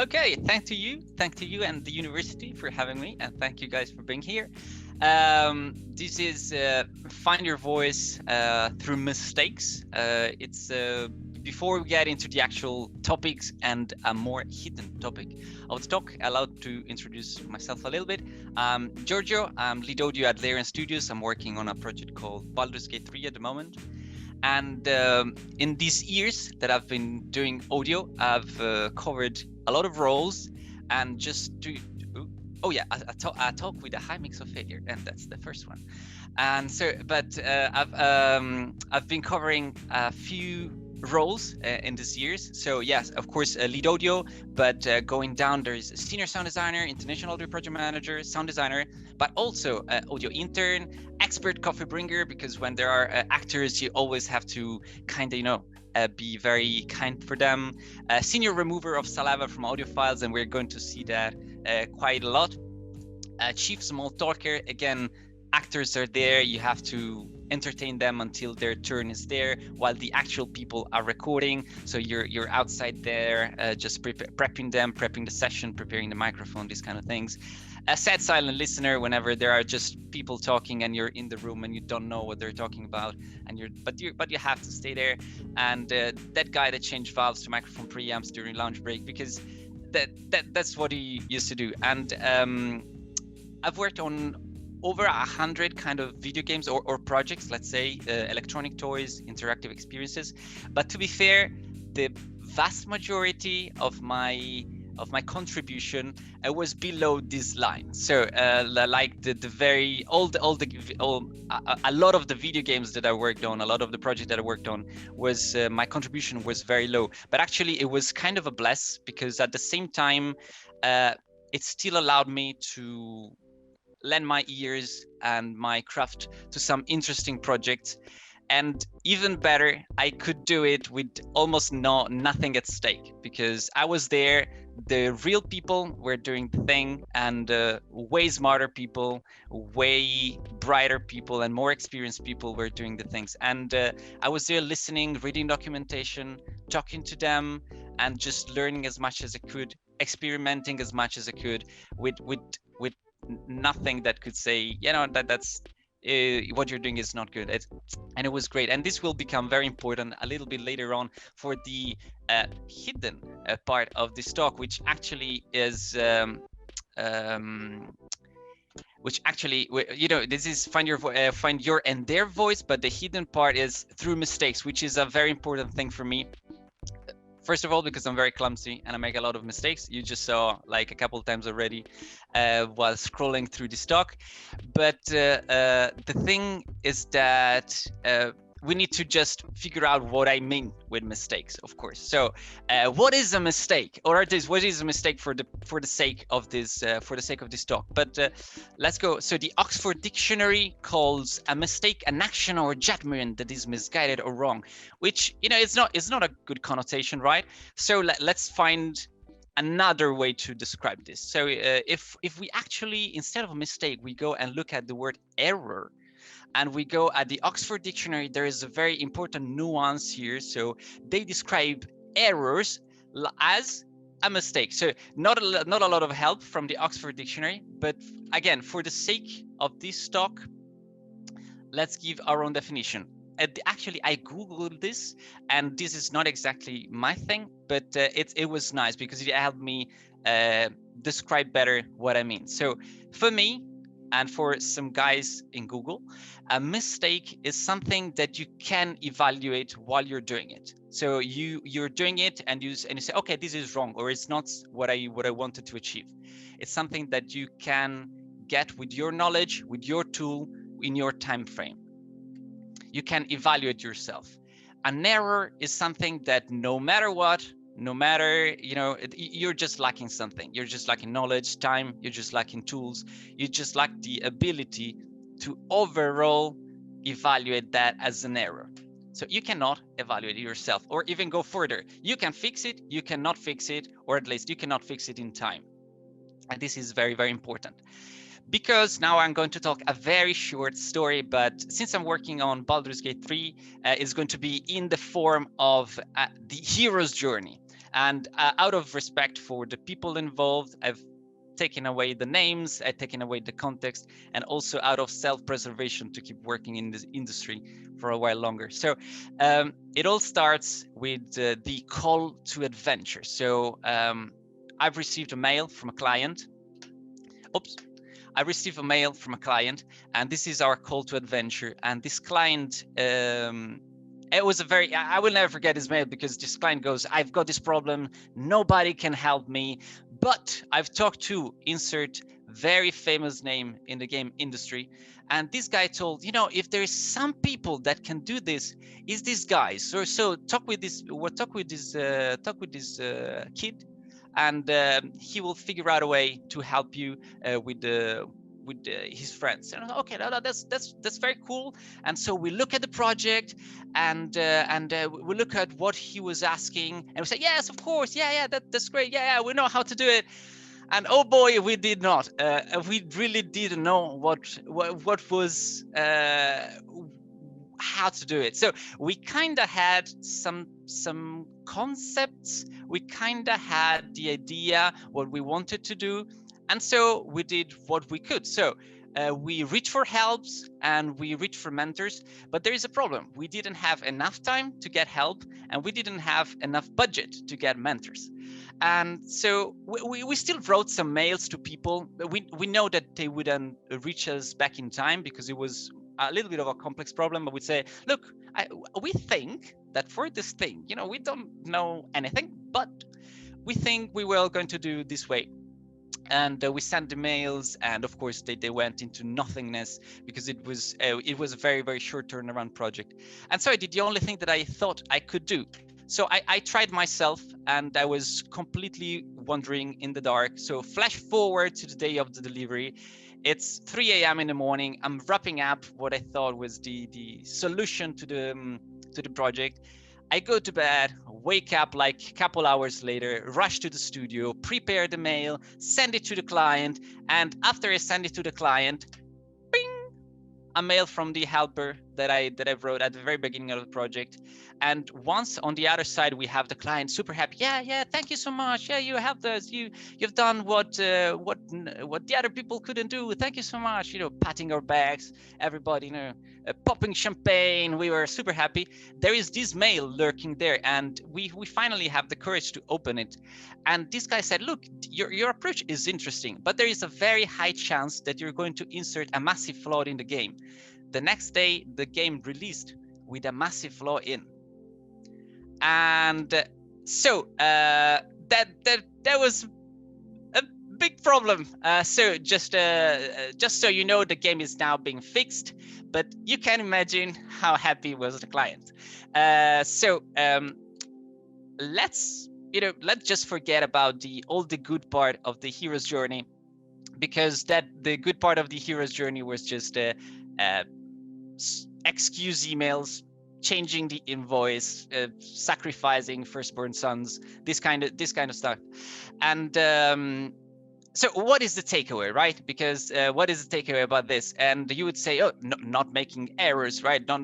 Okay, thank to you and the university for having me, and thank you guys for being here. This is Find Your Voice Through Mistakes. It's before we get into the actual topics and a more hidden topic of the talk, allowed to introduce myself a little bit. Giorgio, I'm lead audio at Larian Studios. I'm working on a project called Baldur's Gate 3 at the moment. And in these years that I've been doing audio, I've covered a lot of roles, and just to I talk with a high mix of failure, and that's the first one. And so, but I've been covering a few roles in these years. So yes, of course, lead audio, but going down, there's a senior sound designer, international audio project manager, sound designer, but also audio intern, expert coffee bringer, because when there are actors, you always have to kind of be very kind for them. Senior remover of saliva from audio files, and we're going to see that quite a lot. Chief small talker, again, actors are there, you have to entertain them until their turn is there while the actual people are recording. So you're outside there, just prepping them, prepping the session, preparing the microphone, these kind of things. A sad silent listener whenever there are just people talking and you're in the room and you don't know what they're talking about, and but you have to stay there. And that guy that changed valves to microphone preamps during lunch break, because that's what he used to do. And I've worked on over 100 kind of video games or projects, let's say, electronic toys, interactive experiences. But to be fair, the vast majority of my contribution was below this line. So like a lot of the video games that I worked on, a lot of the projects that I worked on was my contribution was very low. But actually it was kind of a bless, because at the same time it still allowed me to lend my ears and my craft to some interesting projects. And even better, I could do it with almost nothing at stake, because I was there. The real people were doing the thing, and way smarter people, way brighter people, and more experienced people were doing the things. And I was there listening, reading documentation, talking to them, and just learning as much as I could, experimenting as much as I could with nothing that could say, that's what you're doing is not good. And it was great. And this will become very important a little bit later on for the hidden part of this talk, which actually is this is find your and their voice, but the hidden part is through mistakes, which is a very important thing for me. First of all, because I'm very clumsy and I make a lot of mistakes. You just saw like a couple of times already while scrolling through this talk. But the thing is that we need to just figure out what I mean with mistakes, of course. So what is a mistake, or what is a mistake for the sake of this talk? But let's go. So the Oxford Dictionary calls a mistake an action or judgment that is misguided or wrong, which it's not a good connotation, right? So let's find another way to describe this. So if we actually, instead of a mistake, we go and look at the word error, and we go at the Oxford Dictionary, there is a very important nuance here. So they describe errors as a mistake. So not a lot of help from the Oxford Dictionary, but again, for the sake of this talk, let's give our own definition. Actually, I Googled this, and this is not exactly my thing, but it was nice because it helped me describe better what I mean. So for me, and for some guys in Google, a mistake is something that you can evaluate while you're doing it. So you're doing it and you say, okay, this is wrong, or it's not what I wanted to achieve. It's something that you can get with your knowledge, with your tool, in your time frame. You can evaluate yourself. An error is something that no matter what, you're just lacking something. You're just lacking knowledge, time, you're just lacking tools. You just lack the ability to overall evaluate that as an error. So you cannot evaluate it yourself, or even go further. You can fix it, you cannot fix it, or at least you cannot fix it in time. And this is very, very important. Because now I'm going to talk a very short story, but since I'm working on Baldur's Gate 3, it's going to be in the form of the hero's journey. And out of respect for the people involved, I've taken away the names, I've taken away the context, and also out of self-preservation to keep working in this industry for a while longer. So it all starts with the call to adventure. So I've received a mail from a client. Oops. I received a mail from a client, and this is our call to adventure. And this client, it was a very, I will never forget his mail, because this client goes, I've got this problem, nobody can help me, but I've talked to insert very famous name in the game industry. And this guy told, you know, if there's some people that can do this, is this guy. So talk with this, kid, and he will figure out a way to help you with his friends. And I was like, okay, that's very cool. And so we look at the project, and we look at what he was asking, and we say, yes, of course, yeah, that's great, yeah, we know how to do it. And oh boy, we did not. We really didn't know what was how to do it. So we kind of had some concepts. We kind of had the idea what we wanted to do, and so we did what we could. So we reached for helps and we reached for mentors, but there is a problem. We didn't have enough time to get help, and we didn't have enough budget to get mentors. And so we still wrote some mails to people. We know that they wouldn't reach us back in time, because it was a little bit of a complex problem. But we'd say, look, we think that for this thing, you know, we don't know anything, but we think we were going to do this way. And we sent the mails, and of course they went into nothingness, because it was a very, very short turnaround project. And so I did the only thing that I thought I could do. So I tried myself, and I was completely wandering in the dark. So flash forward to the day of the delivery. It's 3 a.m. in the morning. I'm wrapping up what I thought was the solution to the project. I go to bed, wake up like a couple hours later, rush to the studio, prepare the mail, send it to the client, and after I send it to the client, bing, a mail from the helper that I wrote at the very beginning of the project. And once on the other side, we have the client super happy. Yeah, thank you so much. Yeah, you have this. You've done what the other people couldn't do. Thank you so much. You know, patting our backs, everybody, you know, popping champagne. We were super happy. There is this mail lurking there, and we finally have the courage to open it. And this guy said, look, your approach is interesting, but there is a very high chance that you're going to insert a massive flaw in the game. The next day, the game released with a massive flaw in. And so that was a big problem. So just so you know, the game is now being fixed, but you can imagine how happy was the client. Let's just forget about all the good part of the hero's journey, because the good part of the hero's journey was just excuse emails, changing the invoice, sacrificing firstborn sons, this kind of stuff. And so what is the takeaway, right? Because what is the takeaway about this? And you would say, oh, no, not making errors, right? Not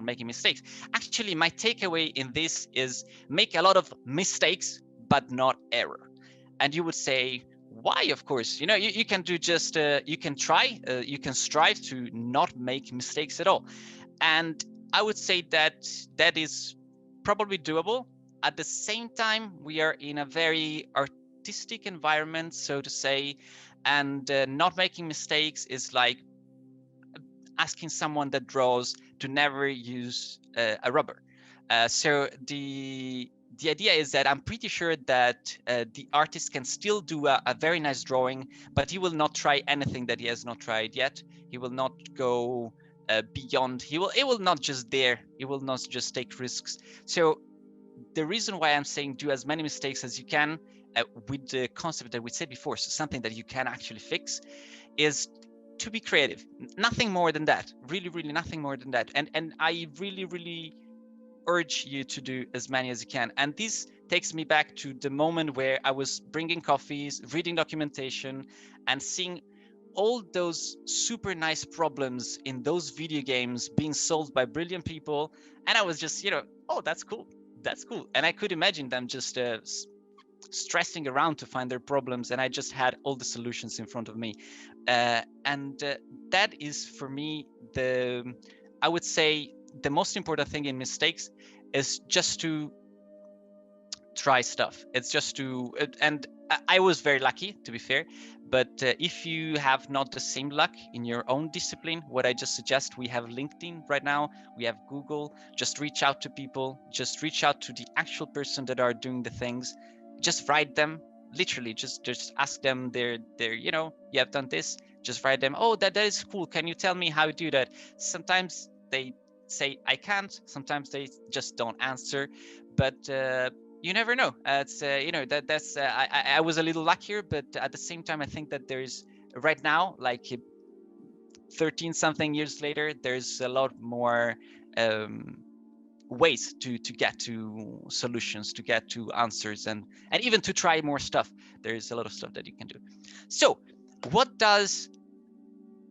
making mistakes. Actually, my takeaway in this is make a lot of mistakes, but not error. And you would say, why? Of course, you know, you can do just you can try, you can strive to not make mistakes at all. And I would say that is probably doable. At the same time, we are in a very artistic environment, so to say, and not making mistakes is like asking someone that draws to never use a rubber. So the idea is that I'm pretty sure that the artist can still do a very nice drawing, but he will not try anything that he has not tried yet. He will not go beyond. It will not just dare. He will not just take risks. So the reason why I'm saying do as many mistakes as you can with the concept that we said before, so something that you can actually fix, is to be creative. Nothing more than that. Really, really nothing more than that. And I really, really urge you to do as many as you can. And this takes me back to the moment where I was bringing coffees, reading documentation, and seeing all those super nice problems in those video games being solved by brilliant people. And I was just, oh, that's cool. That's cool. And I could imagine them just stressing around to find their problems, and I just had all the solutions in front of me. And that is for me I would say the most important thing in mistakes is just to try stuff. It's just to, and I was very lucky, to be fair, but if you have not the same luck in your own discipline, what I just suggest, we have LinkedIn right now, we have Google, just reach out to people, just reach out to the actual person that are doing the things, just write them, literally, just ask them their, you know, you have done this, just write them, oh, that is cool, can you tell me how you do that? Sometimes they say I can't, sometimes they just don't answer, but you never know. It's you know, that's I was a little luckier, but at the same time I think that there's right now, like 13 something years later, there's a lot more ways to get to solutions, to get to answers, and even to try more stuff. There's a lot of stuff that you can do. So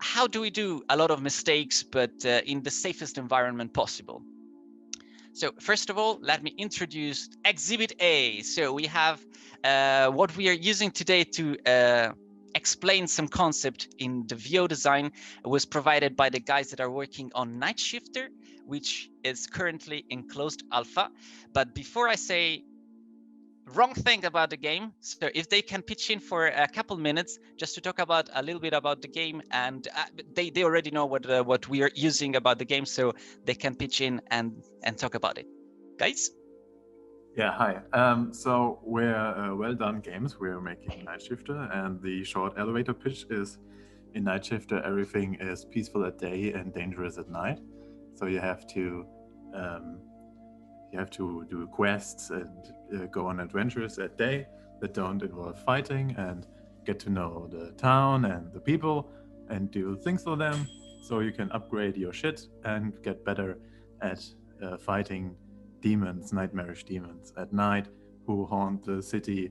how do we do a lot of mistakes but in the safest environment possible? So first of all, let me introduce Exhibit A. So we have what we are using today to explain some concept in the VO design was provided by the guys that are working on Night Shifter, which is currently in closed alpha. But before I say wrong thing about the game, so if they can pitch in for a couple minutes just to talk about a little bit about the game, and they already know what we are using about the game, so they can pitch in and talk about it. Guys? Yeah, hi. So we're Well Done Games. We're making Night Shifter, and the short elevator pitch is, in Night Shifter, everything is peaceful at day and dangerous at night. So you have to do quests and go on adventures at day that don't involve fighting, and get to know the town and the people and do things for them, so you can upgrade your shit and get better at fighting demons, nightmarish demons at night, who haunt the city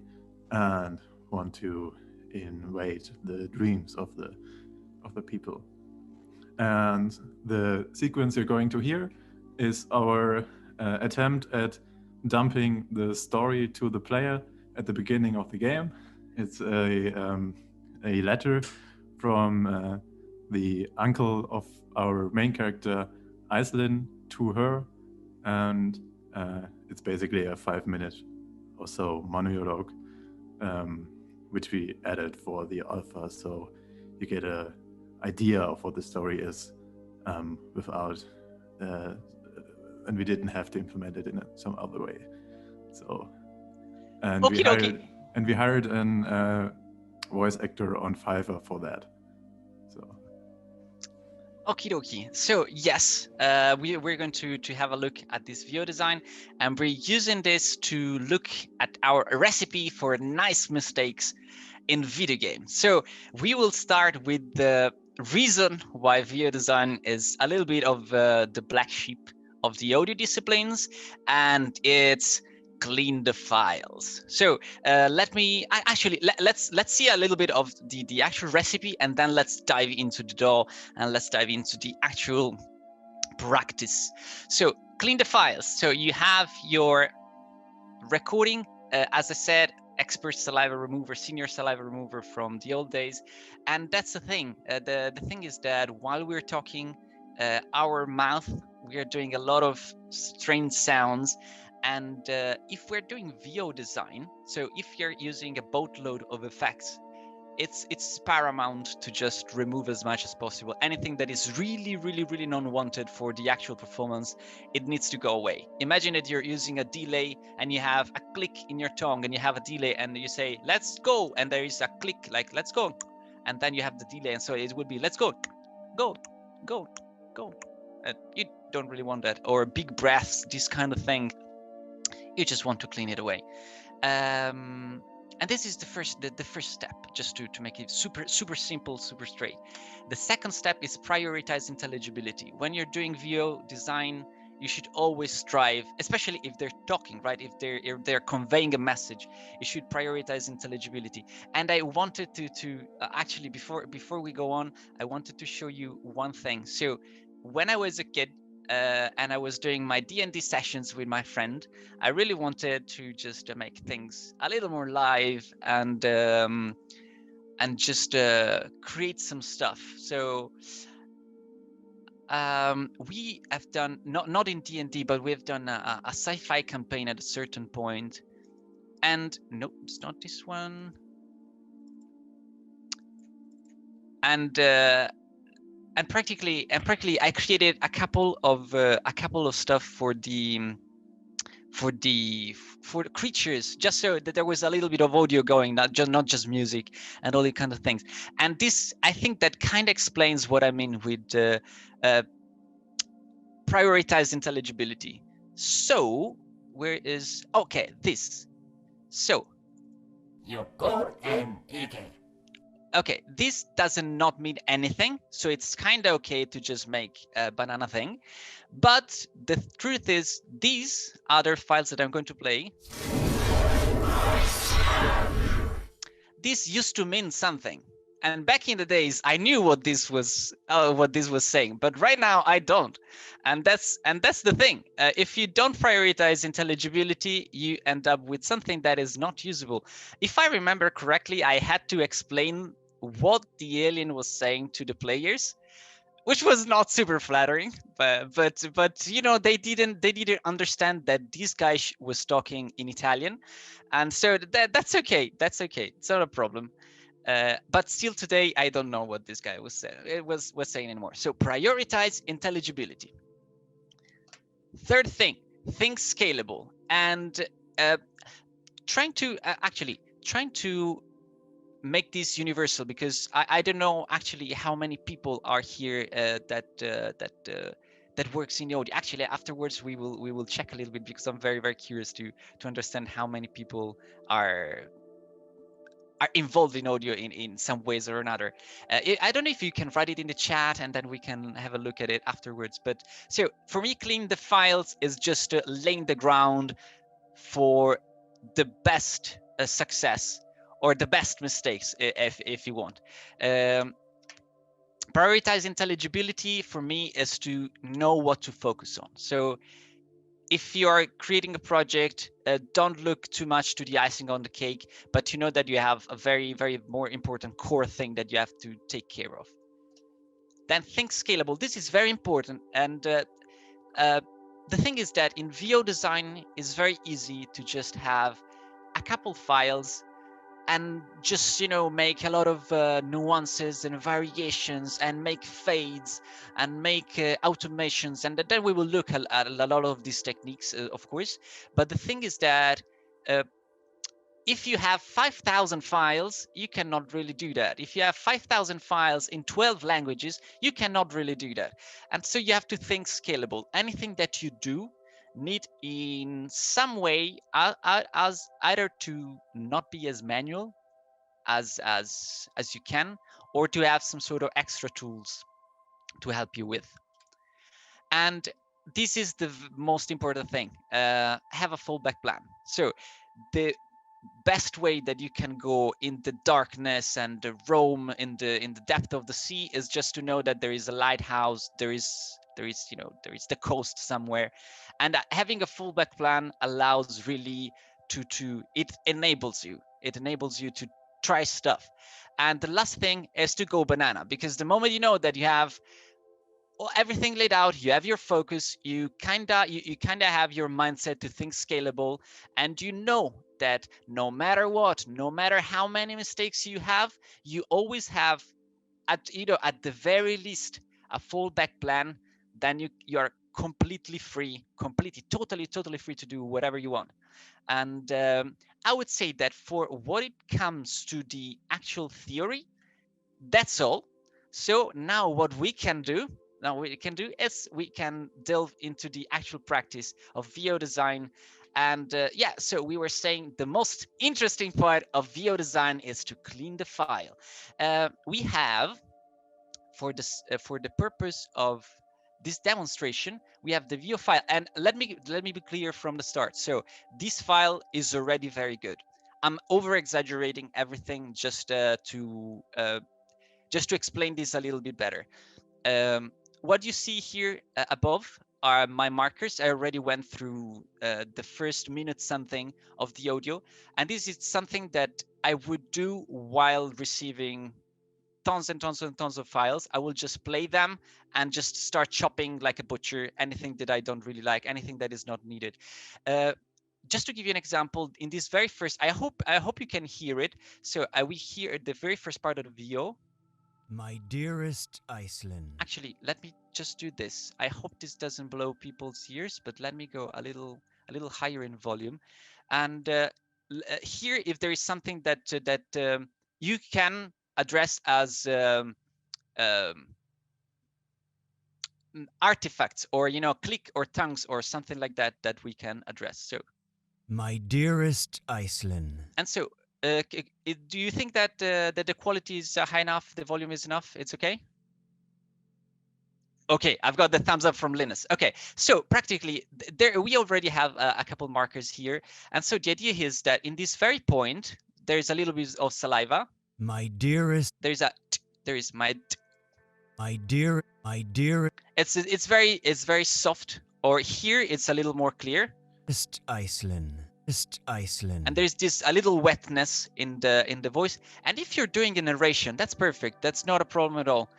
and want to invade the dreams of the people. And the sequence you're going to hear is our attempt at dumping the story to the player at the beginning of the game. It's a letter from the uncle of our main character, Aislinn, to her, and it's basically a 5-minute or so monologue, which we added for the alpha, so you get a idea of what the story is without and we didn't have to implement it in some other way. So and we hired an voice actor on Fiverr for that. So Okie dokie. So yes, we're going to have a look at this VO design, and we're using this to look at our recipe for nice mistakes in video games. So we will start with the reason why VO design is a little bit of the black sheep of the audio disciplines, and it's clean the files. So let's see a little bit of the actual recipe, and then let's dive into the DAW and let's dive into the actual practice. So clean the files. So you have your recording, as I said, expert saliva remover, senior saliva remover from the old days, and that's the thing. The thing is that while we're talking, our mouth, we are doing a lot of strange sounds, and if we're doing VO design, so if you're using a boatload of effects, it's paramount to just remove as much as possible. Anything that is really non-wanted for the actual performance, it needs to go away. Imagine that you're using a delay and you have a click in your tongue, and you have a delay, and you say let's go, and there is a click like let's go, and then you have the delay, and so it would be let's go. You don't really want that. Or big breaths, this kind of thing, you just want to clean it away. And this is the first step, just to make it super simple, super straight. The second step is prioritize intelligibility. When you're doing VO design, you should always strive, especially if they're talking, right? If they're conveying a message, you should prioritize intelligibility. And I wanted to actually, before we go on, I wanted to show you one thing. So when I was a kid, and I was doing my D&D sessions with my friend, I really wanted to just make things a little more live and just create some stuff. So we have done not in D&D, but we've done a sci-fi campaign at a certain point. And nope, it's not this one. And practically I created a couple of stuff for the creatures, just so that there was a little bit of audio going, not just music and all these kind of things. And this, I think, that kind of explains what I mean with prioritize intelligibility. So where is this? So okay, this doesn't not mean anything, so it's kind of okay to just make a banana thing. But the truth is, these other files that I'm going to play, this used to mean something. And back in the days, I knew what this was saying, but right now I don't. And that's the thing. If you don't prioritize intelligibility, you end up with something that is not usable. If I remember correctly, I had to explain what the alien was saying to the players, which was not super flattering, but you know, they didn't understand that this guy was talking in Italian, and so that's okay. That's okay. It's not a problem. But still today, I don't know what this guy was saying. It was saying anymore. So prioritize intelligibility. Third thing, think scalable, and trying to make this universal, because I don't know actually how many people are here that works in the audio. Actually, afterwards we will check a little bit, because I'm very curious to understand how many people are involved in audio in some ways or another. I don't know if you can write it in the chat, and then we can have a look at it afterwards. But so for me, clean the files is just laying the ground for the best success, or the best mistakes, if you want. Prioritize intelligibility for me is to know what to focus on. So if you are creating a project, don't look too much to the icing on the cake, but you know that you have a very more important core thing that you have to take care of. Then think scalable. This is very important. And the thing is that in VO design, it's very easy to just have a couple files and just, you know, make a lot of nuances and variations, and make fades and make automations, and then we will look at a lot of these techniques, of course. But the thing is that if you have 5,000 files, you cannot really do that. If you have 5,000 files in 12 languages, you cannot really do that. And so you have to think scalable. Anything that you do need in some way as either to not be as manual as you can, or to have some sort of extra tools to help you with. And this is the most important thing. Have a fallback plan. So the best way that you can go in the darkness and roam in the depth of the sea is just to know that there is a lighthouse, there is the coast somewhere. And having a fallback plan allows really it enables you to try stuff. And the last thing is to go banana, because the moment you know that you have everything laid out, you have your focus, you kinda have your mindset to think scalable, and you know that no matter what, no matter how many mistakes you have, you always have at the very least a fallback plan. Then you are completely free, totally free to do whatever you want. And I would say that for what it comes to the actual theory, that's all. So now what we can do is we can delve into the actual practice of VO design. And so we were saying the most interesting part of VO design is to clean the file. We have, for the purpose of this demonstration, we have the VO file. And let me be clear from the start. So this file is already very good. I'm over exaggerating everything just to explain this a little bit better. What you see here above are my markers. I already went through the first minute something of the audio, and this is something that I would do while receiving tons and tons and tons of files. I will just play them and just start chopping like a butcher, anything that I don't really like, anything that is not needed. Just to give you an example, in this very first, I hope you can hear it. So we hear the very first part of the VO. My dearest Iceland. Actually, let me just do this. I hope this doesn't blow people's ears, but let me go a little higher in volume, and here, if there is something that you can address as artifacts, or click or tongues or something like that, that we can address. So, my dearest Iceland. And so, do you think that that the quality is high enough, the volume is enough? It's okay? Okay, I've got the thumbs up from Linus. Okay, so practically, there we already have a couple markers here. And so the idea is that in this very point, there's a little bit of saliva. My dearest. There is my dear. It's very soft, or here it's a little more clear. Iceland. And there's this a little wetness in the voice. And if you're doing a narration, that's perfect. That's not a problem at all.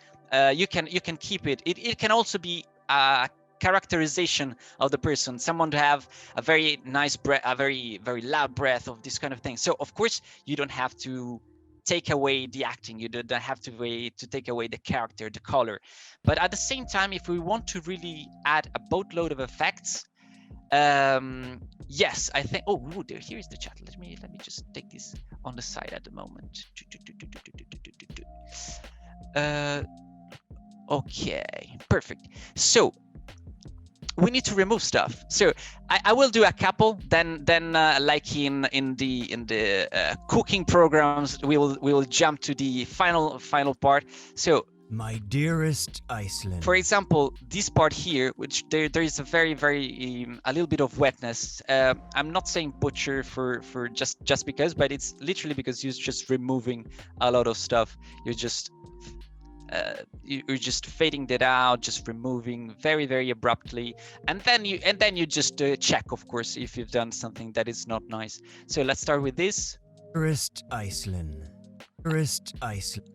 You can keep it. It can also be a characterization of the person. Someone to have a very nice breath, a very loud breath, of this kind of thing. So of course you don't have to take away the acting. You don't have to take away the character, the color. But at the same time, if we want to really add a boatload of effects, yes, I think. Oh, there. Here's the chat. Let me just take this on the side at the moment. Okay, perfect. So we need to remove stuff. So I will do a couple. Then like in the cooking programs, we will jump to the final part. So, my dearest Iceland. For example, this part here, which there is a very a little bit of wetness. I'm not saying butcher for just because, but it's literally because you're just removing a lot of stuff. You're just fading that out, just removing very abruptly, and then you just check, of course, if you've done something that is not nice. So let's start with this. Dearest Iceland.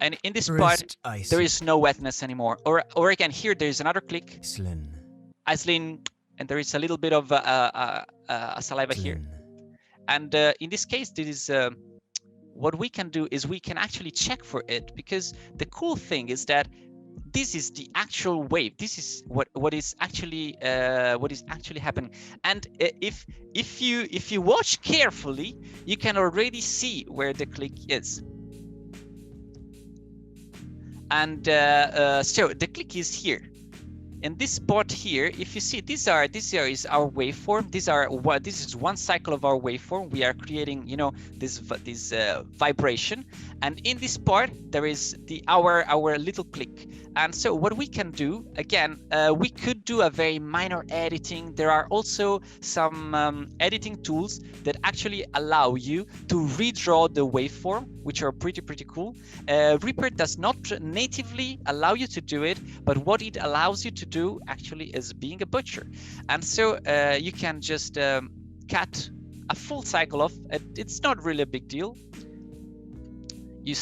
And in this part, there is no wetness anymore. Or again, here there's another click. Iceland, and there is a little bit of a saliva here. And in this case, this is what we can do is we can actually check for it, because the cool thing is that this is the actual wave. This is what is actually happening. And if you watch carefully, you can already see where the click is. And so the click is here. In this spot here, if you see, this is our waveform. This is one cycle of our waveform. We are creating, this vibration, and in this part there is our little click. And so what we can do, again, we could do a very minor editing. There are also some editing tools that actually allow you to redraw the waveform, which are pretty cool. Reaper does not natively allow you to do it, but what it allows you to do actually is being a butcher. And so you can just cut a full cycle off. It's not really a big deal. You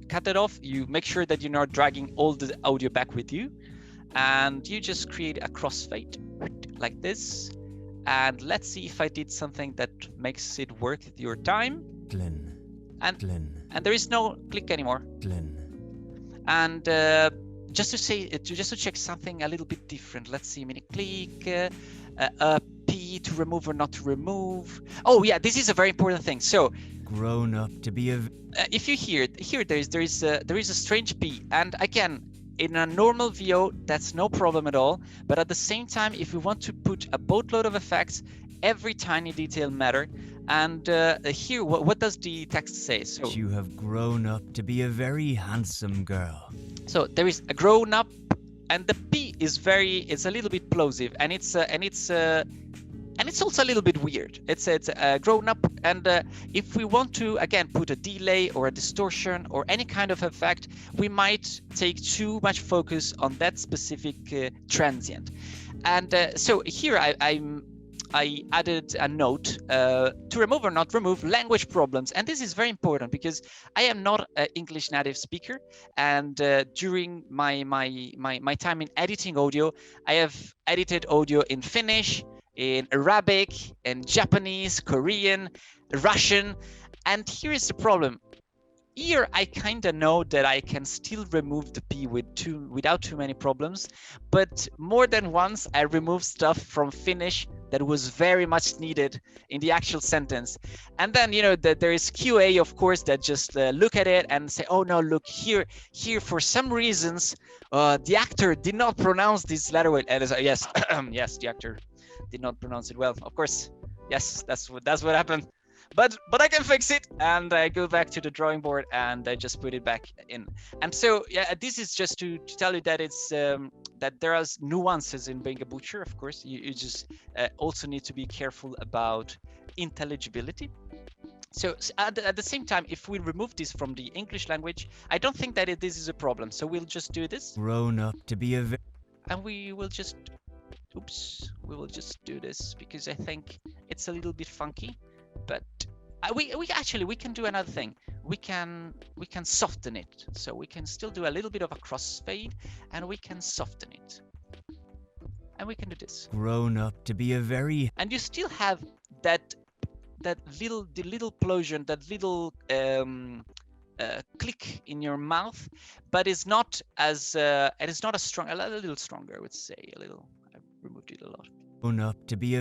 cut it off, you make sure that you're not dragging all the audio back with you, and you just create a crossfade like this. And let's see if I did something that makes it worth your time. And there is no click anymore. And just to check something a little bit different, let's see, mini click, P to remove or not to remove. Oh yeah, this is a very important thing. So grown up to be a if you hear there is a strange P, and again, in a normal VO that's no problem at all, but at the same time, if we want to put a boatload of effects, every tiny detail matter. And here, what does the text say? So you have grown up to be a very handsome girl. So there is a grown up, and the P is it's a little bit plosive, and it's also a little bit weird. It's grown up, and if we want to again put a delay or a distortion or any kind of effect, we might take too much focus on that specific transient. And so here I added a note to remove or not remove language problems. And this is very important because I am not an English native speaker. And during my time in editing audio, I have edited audio in Finnish, in Arabic, in Japanese, Korean, Russian. And here is the problem. Here I kind of know that I can still remove the P without too many problems, but more than once I removed stuff from Finnish that was very much needed in the actual sentence. And then, you know, there is QA, of course, that just look at it and say, oh no, look here for some reasons, the actor did not pronounce this letter well. And yes, yes, the actor did not pronounce it well. Of course, yes, that's what happened. But I can fix it, and I go back to the drawing board and I just put it back in. And so yeah, this is just to tell you that it's that there are nuances in being a butcher. Of course, you just also need to be careful about intelligibility. So at the same time, if we remove this from the English language, I don't think that this is a problem. So we'll just do this. Grown up to be a and we will just do this because I think it's a little bit funky. But we can do another thing. We can soften it. So we can still do a little bit of a crossfade, and we can soften it. And we can do this. Grown up to be a very. And you still have that little explosion, that little click in your mouth, but it's not as it is not as strong. A little stronger, I would say. A little. I removed it a lot. Grown up to be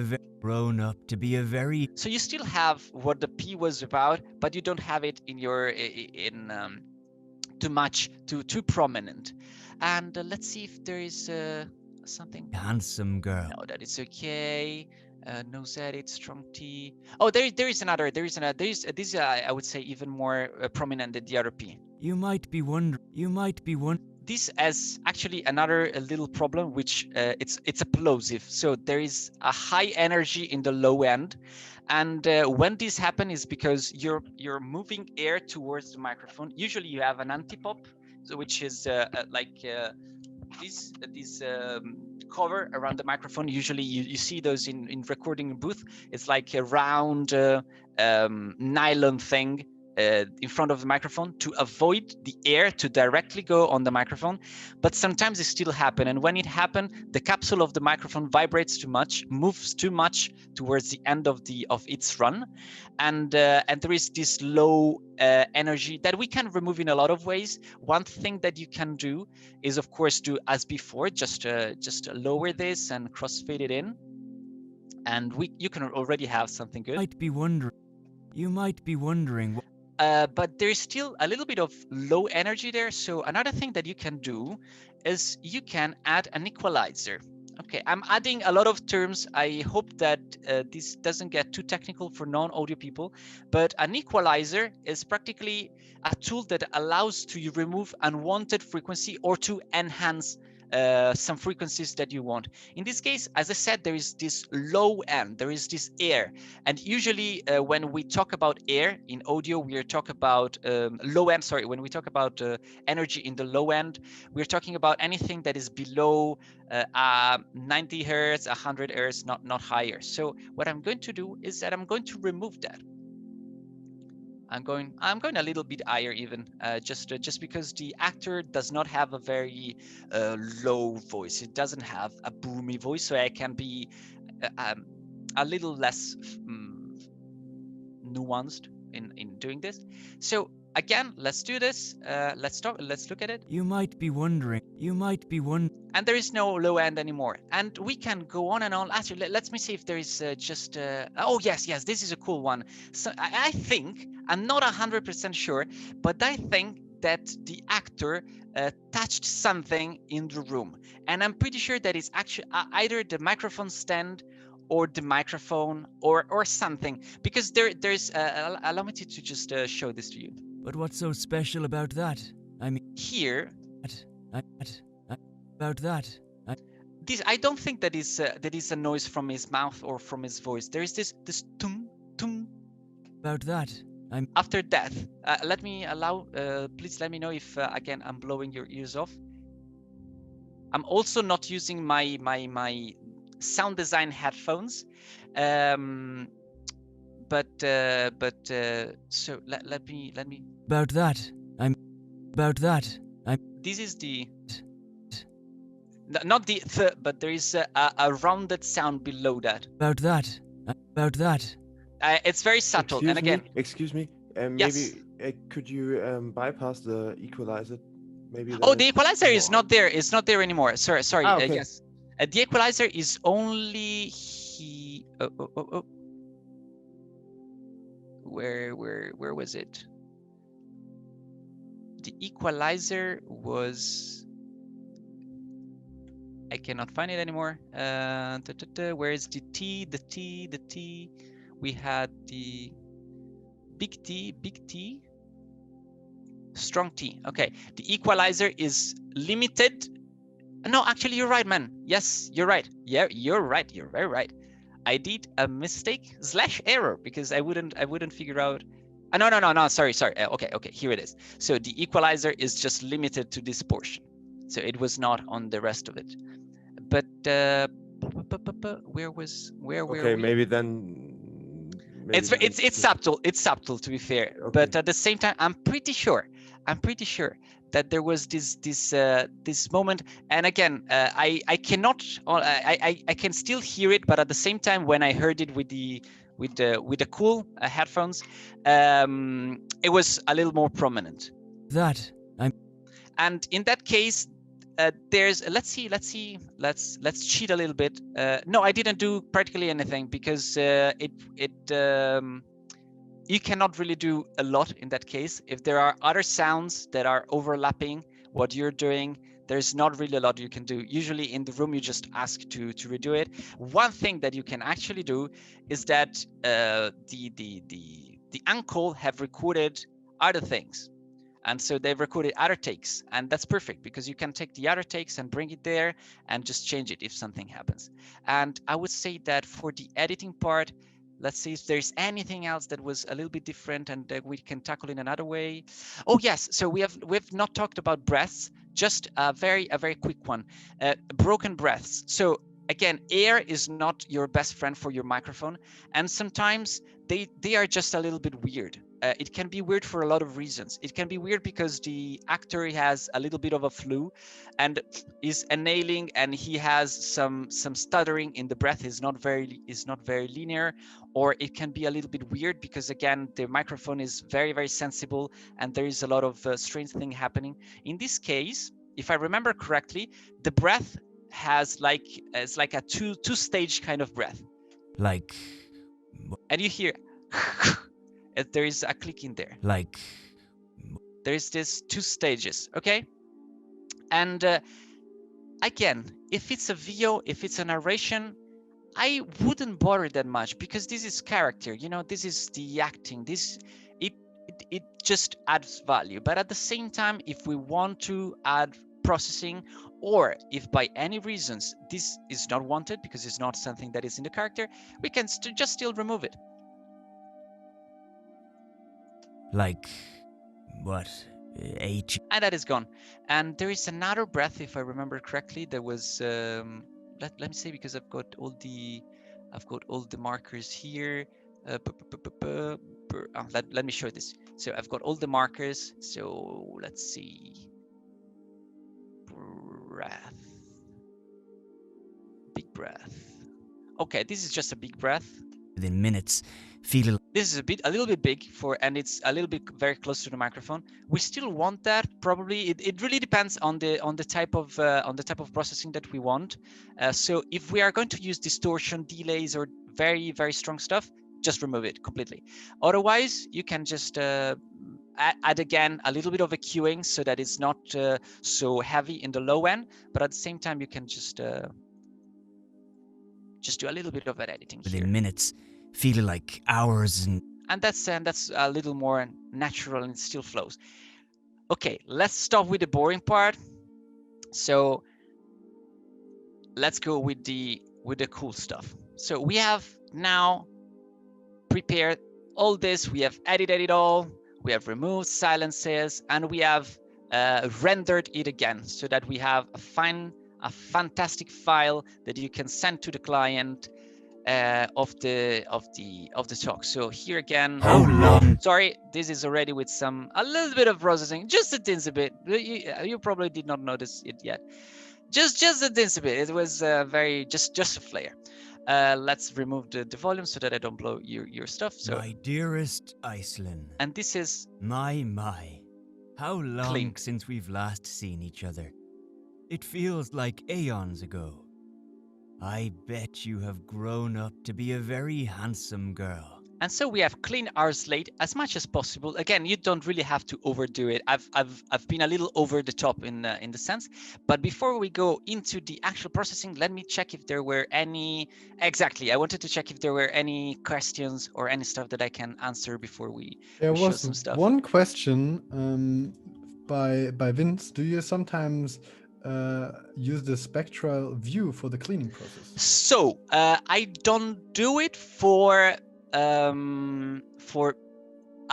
a very. So you still have what the P was about, but you don't have it in your too prominent. And let's see if there is something. Handsome girl. No, that is okay. No Z, it's strong T. Oh, there is another. This is I would say even more prominent than the other P. You might be wondering. This has actually another little problem, which it's a plosive. So there is a high energy in the low end, and when this happens is because you're moving air towards the microphone. Usually you have an antipop, so which is like this cover around the microphone. Usually you see those in recording booth. It's like a round nylon thing in front of the microphone to avoid the air to directly go on the microphone. But sometimes it still happens, and when it happens, the capsule of the microphone vibrates too much, moves too much towards the end of its run, and there is this low energy that we can remove in a lot of ways. One thing that you can do is, of course, do as before, just lower this and crossfade it in, and you can already have something good. You might be wondering. But there's still a little bit of low energy there. So another thing that you can do is you can add an equalizer. Okay, I'm adding a lot of terms. I hope that this doesn't get too technical for non-audio people, but an equalizer is practically a tool that allows to remove unwanted frequency or to enhance some frequencies that you want. In this case, as I said, there is this low end, there is this air. And usually when we talk about air in audio, we are talking about low end, sorry, when we talk about energy in the low end, we're talking about anything that is below 90 hertz, 100 hertz, not higher. So what I'm going to do is that I'm going to remove that. I'm going a little bit higher even, just because the actor does not have a very low voice. It doesn't have a boomy voice, so I can be a little less nuanced in doing this. So again, let's do this. Let's look at it. You might be wondering. And there is no low end anymore. And we can go on and on. Actually, let me see if there is just. Oh yes, this is a cool one. So I think, I'm not 100% sure, but I think that the actor touched something in the room, and I'm pretty sure that it's actually either the microphone stand or the microphone or something, because there's allow me to just show this to you. But what's so special about that? I mean, here. About that. This, I don't think that is a noise from his mouth or from his voice. There is this tum tum. About that. After that, please let me know if again I'm blowing your ears off. I'm also not using my sound design headphones. So let me About that. About that. this is the not the but there is a rounded sound below that. About that. About that. It's very subtle. And again, Excuse me. yes. Maybe could you bypass the equalizer? Maybe. Oh, the equalizer is more not on. there. It's not there anymore. Sorry. Ah, okay. Yes. The equalizer is only Where was it? The equalizer was. I cannot find it anymore. Where is the T? The T. We had the big T, strong T. Okay, the equalizer is limited. No, actually, you're right, man. Yes, you're right. Yeah, you're right. You're very right. I did a mistake / error because I wouldn't figure out. No. Sorry. Okay. Here it is. So the equalizer is just limited to this portion. So it was not on the rest of it. But where were Okay, we? maybe then. It's subtle. It's subtle, to be fair. Okay. But at the same time, I'm pretty sure that there was this moment. And again, I cannot. I can still hear it, but at the same time, when I heard it with the cool headphones, it was a little more prominent. And in that case, there's let's cheat a little bit. No, I didn't do practically anything because you cannot really do a lot in that case. If there are other sounds that are overlapping what you're doing, there's not really a lot you can do. Usually in the room, you just ask to redo it. One thing that you can actually do is that the uncle have recorded other things. And so they've recorded other takes, and that's perfect because you can take the other takes and bring it there and just change it if something happens. And I would say that for the editing part, let's see if there's anything else that was a little bit different and that we can tackle in another way. Oh yes, so we've not talked about breaths, just a very quick one. Broken breaths. So again, air is not your best friend for your microphone, and sometimes they are just a little bit weird. It can be weird for a lot of reasons. It can be weird because the actor has a little bit of a flu and is inhaling, and he has some stuttering in the breath. Is not very linear. Or it can be a little bit weird because again, the microphone is very sensible and there is a lot of strange thing happening. In this case, if I remember correctly, the breath has it's like a two-stage kind of breath. Like. And you hear. There is a click in there. Like. There's this 2 stages, okay? And again, if it's a video, if it's a narration, I wouldn't bother that much because this is character, you know, this is the acting. It just adds value. But at the same time, if we want to add processing, or if by any reasons this is not wanted because it's not something that is in the character, we can just still remove it. Like what? H. And that is gone. And there is another breath, if I remember correctly. There was let me see, because I've got all the markers here. Let me show this. So I've got all the markers. So let's see. Breath. Big breath. Okay, this is just a big breath. Within minutes. Feel. This is a little bit big and it's a little bit very close to the microphone. We still want that. Probably it really depends on the type of processing that we want. So if we are going to use distortion, delays, or very strong stuff, just remove it completely. Otherwise, you can just add again a little bit of EQing so that it's not so heavy in the low end, but at the same time you can just do a little bit of editing here. Within minutes. Feel like hours and that's a little more natural and it still flows. Okay, let's stop with the boring part. So let's go with the cool stuff. So we have now prepared all this. We have edited it all. We have removed silences, and we have rendered it again so that we have a a fantastic file that you can send to the client of the talk. So here again, How long? sorry, this is already with a little bit of processing, just a teensy bit. You probably did not notice it yet. Just a teensy bit. It was very just a flare. Let's remove the volume so that I don't blow your stuff. So, My dearest Iceland. and this is My. How long clean. since we've last seen each other? It feels like aeons ago. I bet you have grown up to be a very handsome girl. And so we have cleaned our slate as much as possible. Again, you don't really have to overdo it. I've been a little over the top in the sense. But before we go into the actual processing, let me check if there were any. Exactly, I wanted to check if there were any questions or any stuff that I can answer before we There show was some stuff. one question by Vince. Do you sometimes use the spectral view for the cleaning process? So I don't do it for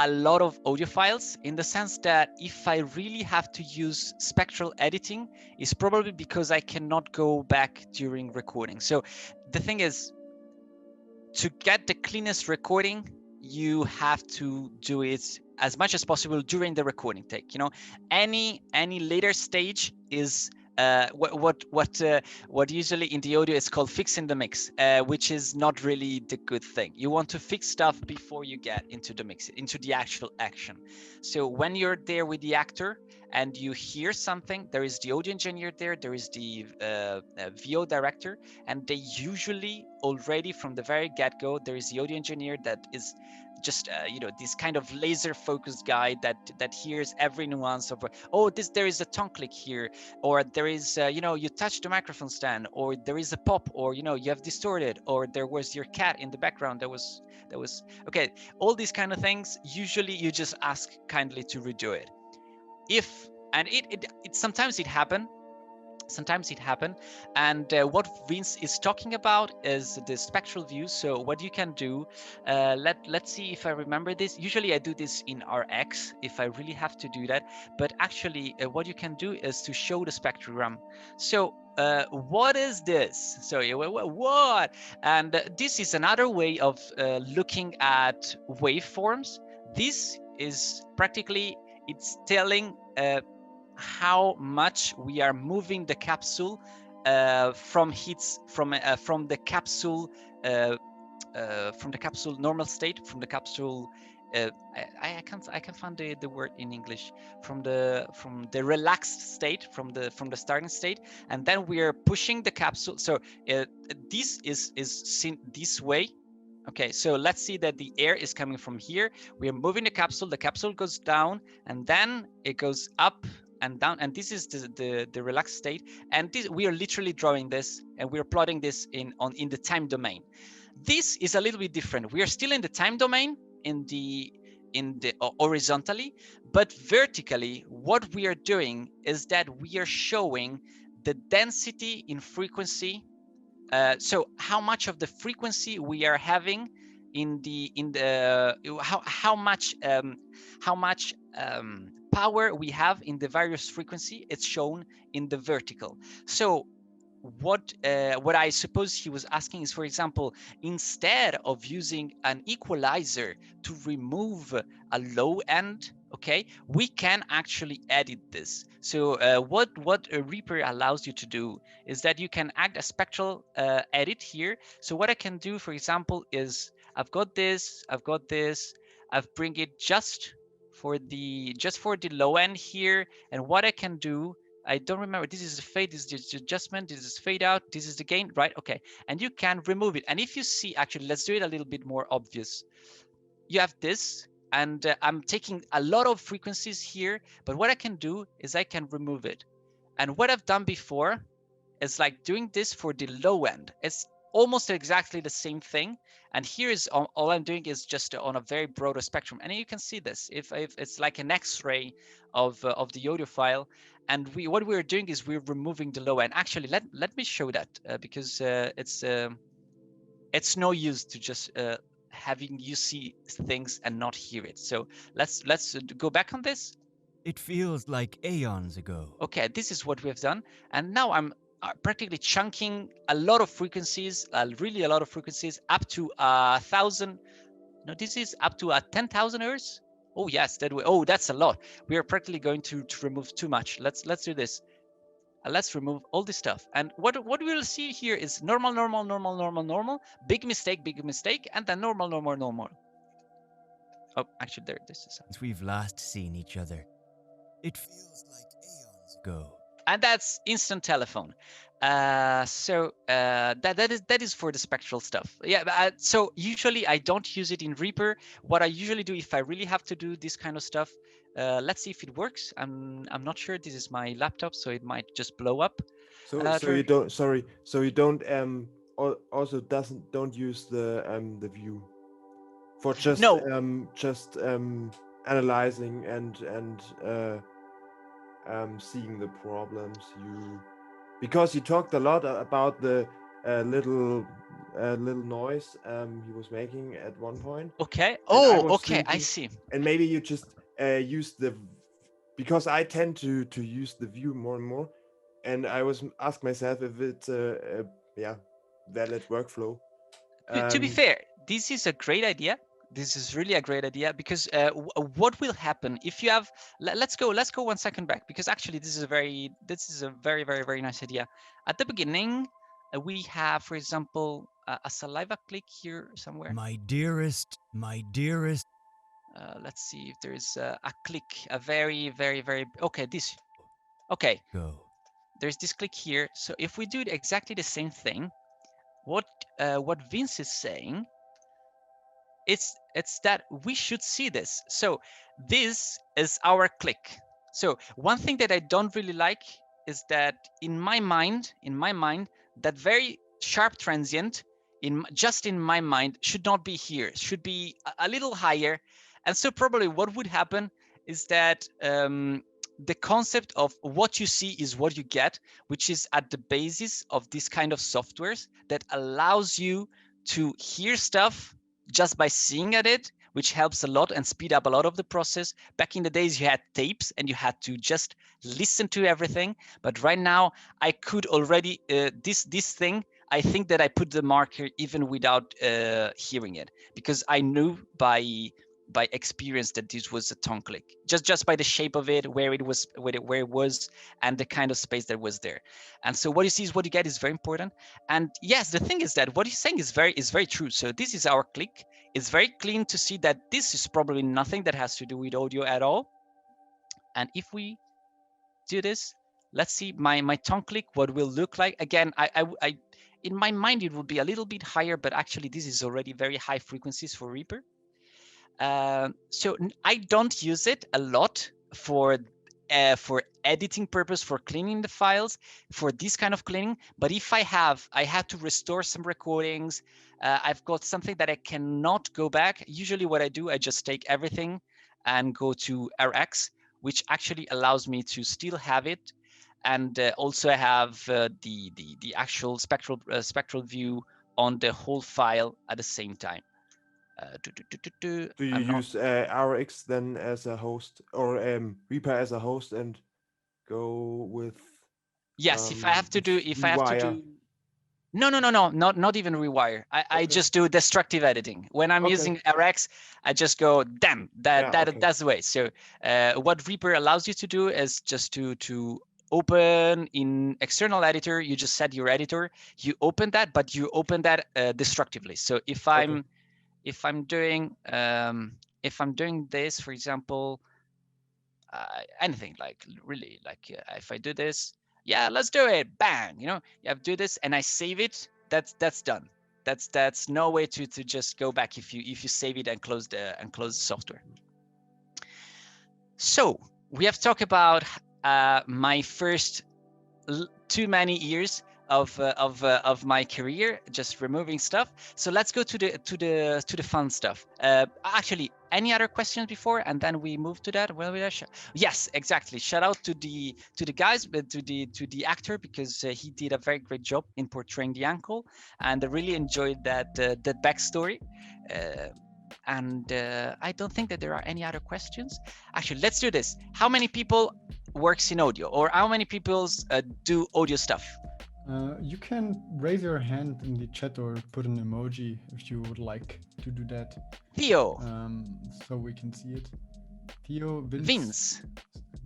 a lot of audio files, in the sense that if I really have to use spectral editing, it's probably because I cannot go back during recording. So the thing is, to get the cleanest recording, you have to do it as much as possible during the recording take. You know, any later stage is what usually in the audio is called fixing the mix, which is not really the good thing. You want to fix stuff before you get into the mix, into the actual action. So when you're there with the actor and you hear something, there is the audio engineer there is the VO director, and they usually already from the very get-go, there is the audio engineer that is just this kind of laser focused guy that hears every nuance of, oh, there is a tongue click here, or there is you touch the microphone stand, or there is a pop, or you have distorted, or there was your cat in the background that was okay. All these kind of things, usually you just ask kindly to redo it. And sometimes it happen. And what Vince is talking about is the spectral view. So what you can do, let's see if I remember this. Usually I do this in RX if I really have to do that, but actually what you can do is to show the spectrogram. So what is this? So what? And this is another way of looking at waveforms. This is practically, it's telling how much we are moving the capsule from the capsule normal state, from the capsule I can't find the word in English, from the relaxed state, from the starting state, and then we are pushing the capsule. So this is seen this way. Okay, so let's see that the air is coming from here. We are moving the capsule goes down, and then it goes up and down, and this is the relaxed state. And we are literally drawing this, and we're plotting this in the time domain. This is a little bit different. We are still in the time domain in the horizontally, but vertically, what we are doing is that we are showing the density in frequency. So how much of the frequency we are having how much power we have in the various frequency, it's shown in the vertical. So what I suppose he was asking is, for example, instead of using an equalizer to remove a low end, okay, we can actually edit this. So what a Reaper allows you to do is that you can add a spectral edit here. So what I can do, for example, is I've got this, I've bring it just for the low end here, and what I can do, I don't remember, this is the fade, this is the adjustment, this is fade out, this is the gain, right? Okay, and you can remove it. And if you see, actually, let's do it a little bit more obvious. You have this, and I'm taking a lot of frequencies here, but what I can do is I can remove it. And what I've done before is like doing this for the low end. It's almost exactly the same thing. And here is all I'm doing is just on a very broader spectrum. And you can see this, if it's like an X-ray of the audio file. And what we're doing is we're removing the low end. Actually, let me show that because it's no use to just having you see things and not hear it. So let's go back on this. It feels like aeons ago. Okay, this is what we have done, and now I'm are practically chunking a lot of frequencies, really a lot of frequencies, up to 1,000. No, this is up to 10,000 hertz. Oh yes, that way. Oh, that's a lot. We are practically going to remove too much. Let's do this. Let's remove all this stuff. And what we'll see here is normal, normal, normal, normal, normal, big mistake, and then normal, normal, normal. Oh, actually, there. This is. Since we've last seen each other, it feels like aeons ago. And that's instant telephone. That is for the spectral stuff. Yeah. So usually I don't use it in Reaper. What I usually do if I really have to do this kind of stuff, let's see if it works. I'm not sure. This is my laptop, so it might just blow up. So you don't. Sorry. So you don't. Also don't use the view for just analyzing and seeing the problems. Because you talked a lot about the little noise he was making at one point. Okay. And I Oh, was okay. I thinking- see. And maybe you just use because I tend to use the view more and more, and I was asked myself if it's a valid workflow. To be fair, this is a great idea. This is really a great idea because what will happen if you have? Let's go 1 second back, because actually this is a very very nice idea. At the beginning, we have, for example, a saliva click here somewhere. My dearest. Let's see if there is a click, a very okay. This okay. Go. There's this click here. So if we do exactly the same thing, what Vince is saying, it's that we should see this. So this is our click. So one thing that I don't really like is that in my mind, that very sharp transient just in my mind should not be here. It should be a little higher. And so probably what would happen is that the concept of what you see is what you get, which is at the basis of this kind of softwares that allows you to hear stuff just by seeing at it, which helps a lot and speed up a lot of the process. Back in the days, you had tapes and you had to just listen to everything. But right now, I could already, this thing, I think that I put the marker even without hearing it, because I knew by experience that this was a tongue click, just by the shape of it, where it was, and the kind of space that was there. And so what you see is what you get is very important. And yes, the thing is that what he's saying is very true. So this is our click. It's very clean to see that this is probably nothing that has to do with audio at all. And if we do this, let's see my tongue click, what will look like. Again, I in my mind it would be a little bit higher, but actually this is already very high frequencies for Reaper. So I don't use it a lot for editing purpose, for cleaning the files, for this kind of cleaning. But if I had to restore some recordings, I've got something that I cannot go back. Usually what I do, I just take everything and go to RX, which actually allows me to still have it. And also I have the actual spectral view on the whole file at the same time. Do you use RX then as a host, or Reaper as a host, and go with? Yes, if I have to do, rewire? not even rewire. I just do destructive editing. When I'm using RX, I just go, damn, that's the way. So what Reaper allows you to do is just to open in external editor. You just set your editor, you open that, but you open that destructively. So if I'm doing this, for example, anything like really like if I do this, yeah, let's do it, bang, you have to do this, and I save it. That's done. That's no way to just go back if you save it and close the software. So we have talked about my first too many years of my career, just removing stuff. So let's go to the fun stuff. Actually, any other questions before, and then we move to that? Well, yes, exactly. Shout out to the guys, but to the actor, because he did a very great job in portraying the uncle, and I really enjoyed that backstory. And I don't think that there are any other questions. Actually, let's do this. How many people works in audio, or how many people do audio stuff? You can raise your hand in the chat or put an emoji if you would like to do that, Theo, so we can see it. Theo, Vince,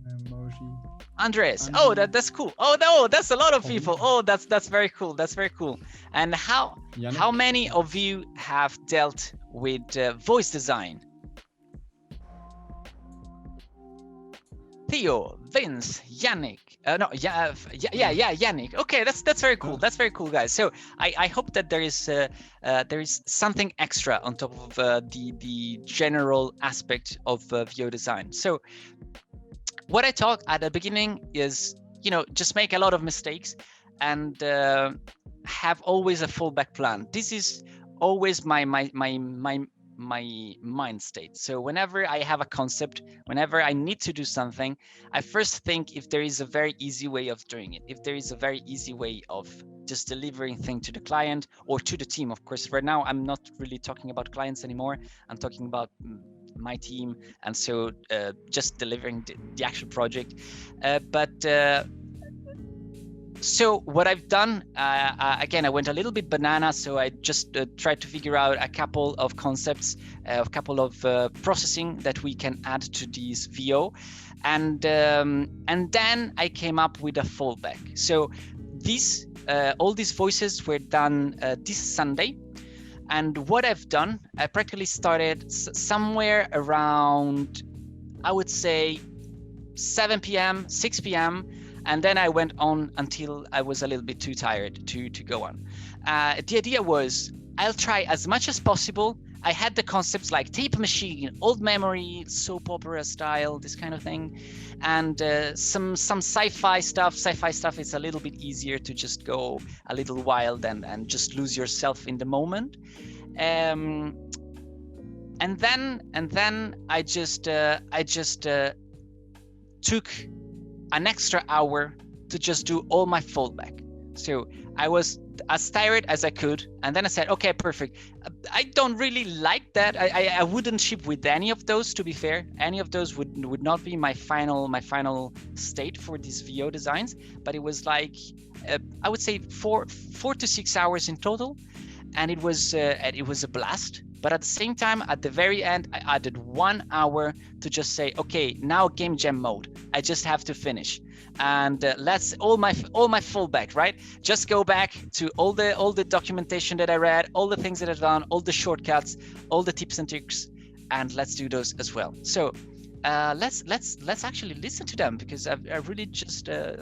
emoji. Andres. Oh, Andy. that's cool. Oh no, that's a lot of Oh, people. yeah. Oh, that's very cool. That's very cool. And how Yannick. many of you have dealt with voice design? Theo, Vince, Yannick. No, yeah, Yannick. Okay, that's very cool. That's very cool, guys. So I hope that there is something extra on top of the general aspect of VO design. So what I talked at the beginning is, just make a lot of mistakes and have always a fallback plan. This is always my mind state. So whenever I have a concept, whenever I need to do something, I first think if there is a very easy way of doing it, if there is a very easy way of just delivering thing to the client or to the team. Of course, right now I'm not really talking about clients anymore. I'm talking about my team, and so just delivering the actual project. So what I've done, again, I went a little bit banana. So I just tried to figure out a couple of concepts, a couple of processing that we can add to these VO, and then I came up with a fallback. So these all these voices were done this Sunday, and what I've done, I practically started somewhere around, I would say, 7 p.m., 6 p.m. And then I went on until I was a little bit too tired to go on. The idea was I'll try as much as possible. I had the concepts like tape machine, old memory, soap opera style, this kind of thing, and some sci-fi stuff. Sci-fi stuff is a little bit easier to just go a little wild and just lose yourself in the moment. And then I just took an extra hour to just do all my fallback. So I was as tired as I could, and then I said, okay, perfect. I don't really like that. I wouldn't ship with any of those, to be fair. Any of those would not be my final state for these VO designs, but it was like I would say 4 to 6 hours in total, and it was a blast. But at the same time, at the very end, I added 1 hour to just say, okay, now game jam mode. I just have to finish, and let's all my fallback, right? Just go back to all the documentation that I read, all the things that I've done, all the shortcuts, all the tips and tricks, and let's do those as well. So let's actually listen to them, because I really just do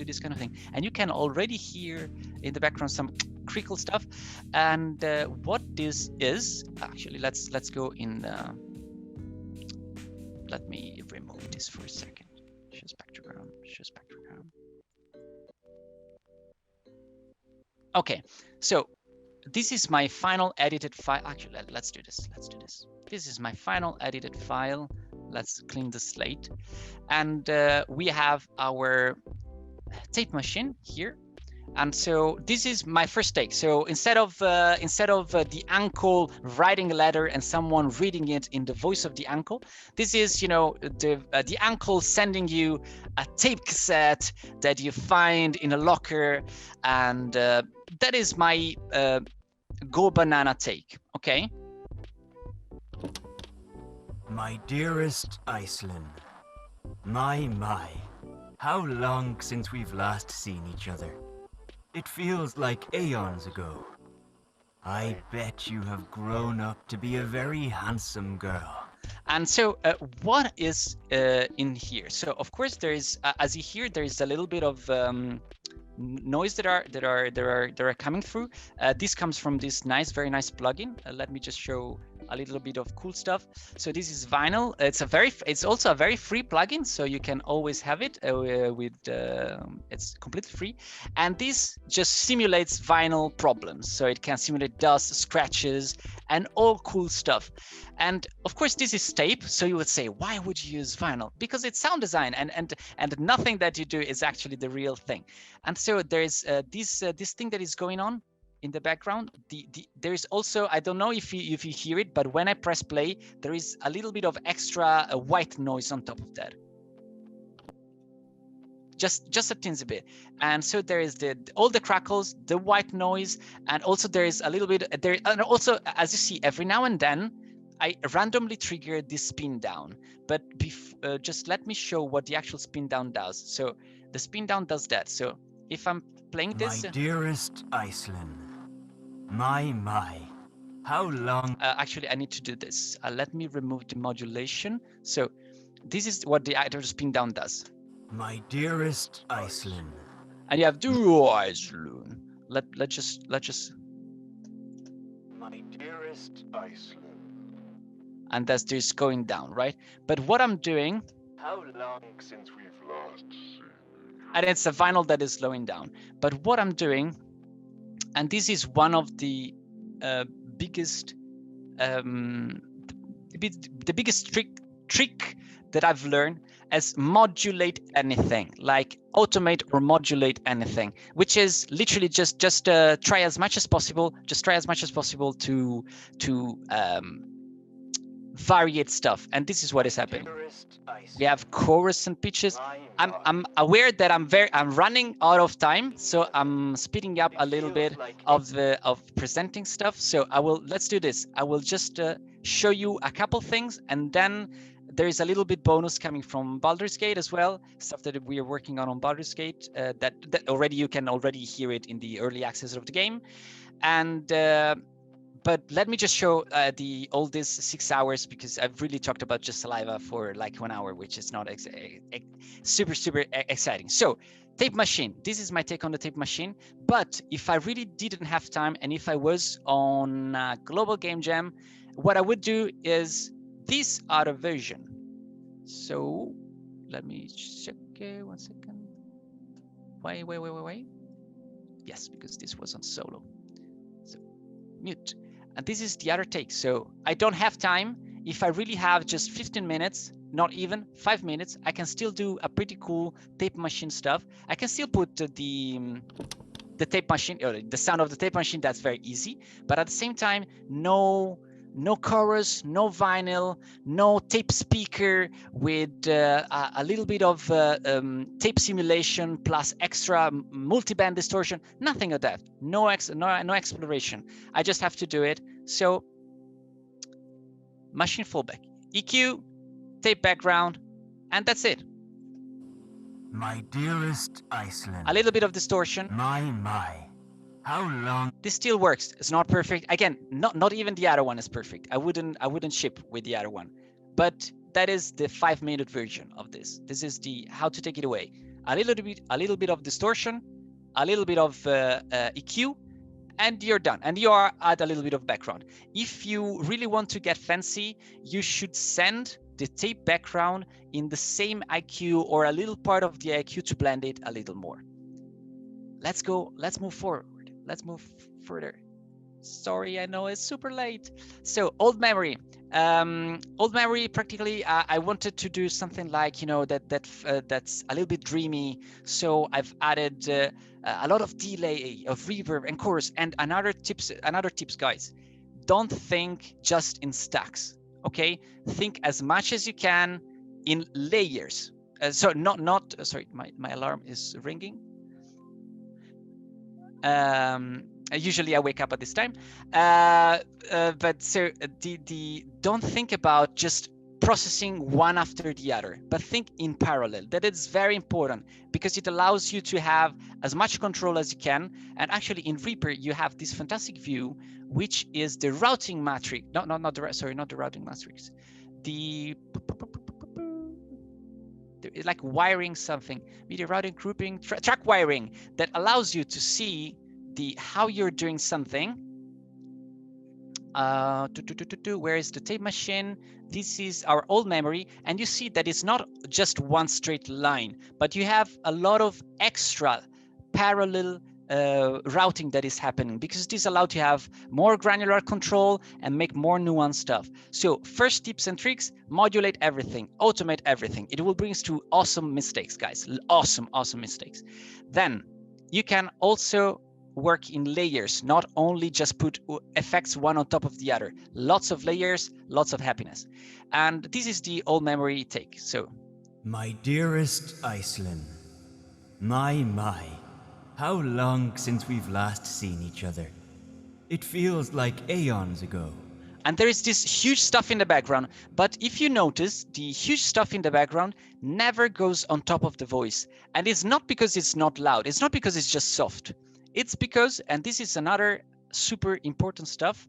this kind of thing, and you can already hear in the background some crinkle stuff. And what this is actually, let's go in. Let me remove this for a second. Show spectrogram. Okay, so this is my final edited file. Actually, let's do this. This is my final edited file. Let's clean the slate, and we have our tape machine here. And so this is my first take. So instead of the uncle writing a letter and someone reading it in the voice of the uncle, this is, the uncle sending you a tape cassette that you find in a locker, and that is my go banana take. Okay. My dearest Iceland, my, how long since we've last seen each other. It feels like aeons ago. I bet you have grown up to be a very handsome girl. And so what is in here? So of course there is, as you hear, there is a little bit of noise that are coming through. This comes from this very nice plugin. Let me just show a little bit of cool stuff. So this is vinyl. It's also a very free plugin, so you can always have it it's completely free. And this just simulates vinyl problems. So it can simulate dust, scratches, and all cool stuff. And of course this is tape. So you would say, why would you use vinyl? Because it's sound design, and nothing that you do is actually the real thing. And so there is this thing that is going on in the background. There is also, I don't know if you hear it, but when I press play, there is a little bit of extra white noise on top of that. just a teensy bit. And so there is all the crackles, the white noise, and also there is a little bit there. And also, as you see, every now and then I randomly trigger this spin down. But just let me show what the actual spin down does. So the spin down does that. So if I'm playing this, My dearest Iceland, my, how long? actually I need to do this. Let me remove the modulation. So this is what the actual spin down does. My dearest Iceland. And you have the Iceland. Let's just. My dearest Iceland. And that's this going down, right? But what I'm doing, How long since we've lost? and it's a vinyl that is slowing down. But what I'm doing, and this is one of the biggest, the biggest trick that I've learned, is modulate anything, like automate or modulate anything, which is literally just try as much as possible. Just try as much as possible to variate stuff. And this is what is happening. We have chorus and pitches. I'm aware that I'm running out of time, so I'm speeding up a little bit of presenting stuff. So let's do this. I will just show you a couple things, and then there is a little bit bonus coming from Baldur's Gate as well, stuff that we are working on Baldur's Gate, that already you can already hear it in the early access of the game. And but let me just show all these 6 hours, because I've really talked about just saliva for like 1 hour, which is not super exciting. So tape machine, this is my take on the tape machine. But if I really didn't have time, and if I was on Global Game Jam, what I would do is this other version. So let me check 1 second. Wait. Yes, because this was on solo. So mute. And this is the other take. So I don't have time. If I really have just 15 minutes, not even 5 minutes, I can still do a pretty cool tape machine stuff. I can still put the tape machine, or the sound of the tape machine. That's very easy. But at the same time, no chorus, no vinyl, no tape speaker with a little bit of tape simulation plus extra multiband distortion. Nothing of that. No exploration. I just have to do it. So machine fallback, EQ, tape background, and that's it. My dearest Iceland. A little bit of distortion. My. How long? This still works. It's not perfect. Again, not even the other one is perfect. I wouldn't ship with the other one. But that is the 5-minute version of this. This is the how to take it away. A little bit of distortion, a little bit of EQ, and you're done. And you are at a little bit of background. If you really want to get fancy, you should send the tape background in the same IQ or a little part of the IQ to blend it a little more. Let's go. Let's move forward. Let's move further. Sorry, I know it's super late. So old memory. Old memory. Practically, I wanted to do something like that's a little bit dreamy. So I've added a lot of delay, of reverb and chorus. And another tips, guys. Don't think just in stacks. Okay, think as much as you can in layers. So sorry, my alarm is ringing. Usually I wake up at this time, but so don't think about just processing one after the other, but think in parallel. That is very important, because it allows you to have as much control as you can. And actually in Reaper you have this fantastic view, which is the routing matrix. Not the routing matrix. It's like wiring something, media routing, grouping, track wiring, that allows you to see how you're doing something. Where is the tape machine? This is our old memory, and you see that it's not just one straight line, but you have a lot of extra parallel routing that is happening, because this allows you to have more granular control and make more nuanced stuff. So first tips and tricks: modulate everything, automate everything. It will bring us to awesome mistakes, guys. Awesome mistakes. Then you can also work in layers, not only just put effects one on top of the other. Lots of layers, lots of happiness. And this is the old memory take. So my dearest Iceland, My. How long since we've last seen each other? It feels like aeons ago. And there is this huge stuff in the background. But if you notice, the huge stuff in the background never goes on top of the voice. And it's not because it's not loud. It's not because it's just soft. It's because, and this is another super important stuff,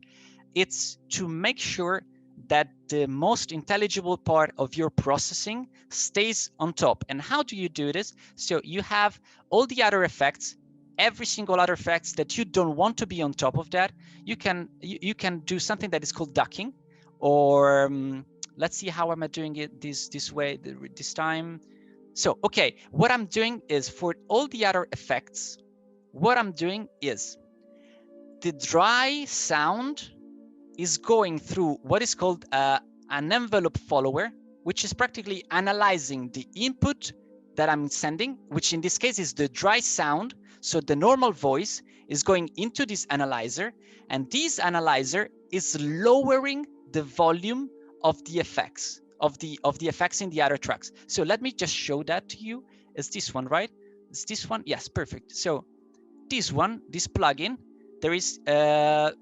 it's to make sure that the most intelligible part of your processing stays on top. And how do you do this? So you have all the other effects, every single other effects that you don't want to be on top of that. You can do something that is called ducking, or let's see, how am I doing it this way this time? So, okay, what I'm doing is, for all the other effects, what I'm doing is the dry sound is going through what is called an envelope follower, which is practically analyzing the input that I'm sending, which in this case is the dry sound. So the normal voice is going into this analyzer, and this analyzer is lowering the volume of the effects, of the effects in the other tracks. So let me just show that to you. It's this one, right? It's this one. Yes, perfect. So this one, this plugin, there is the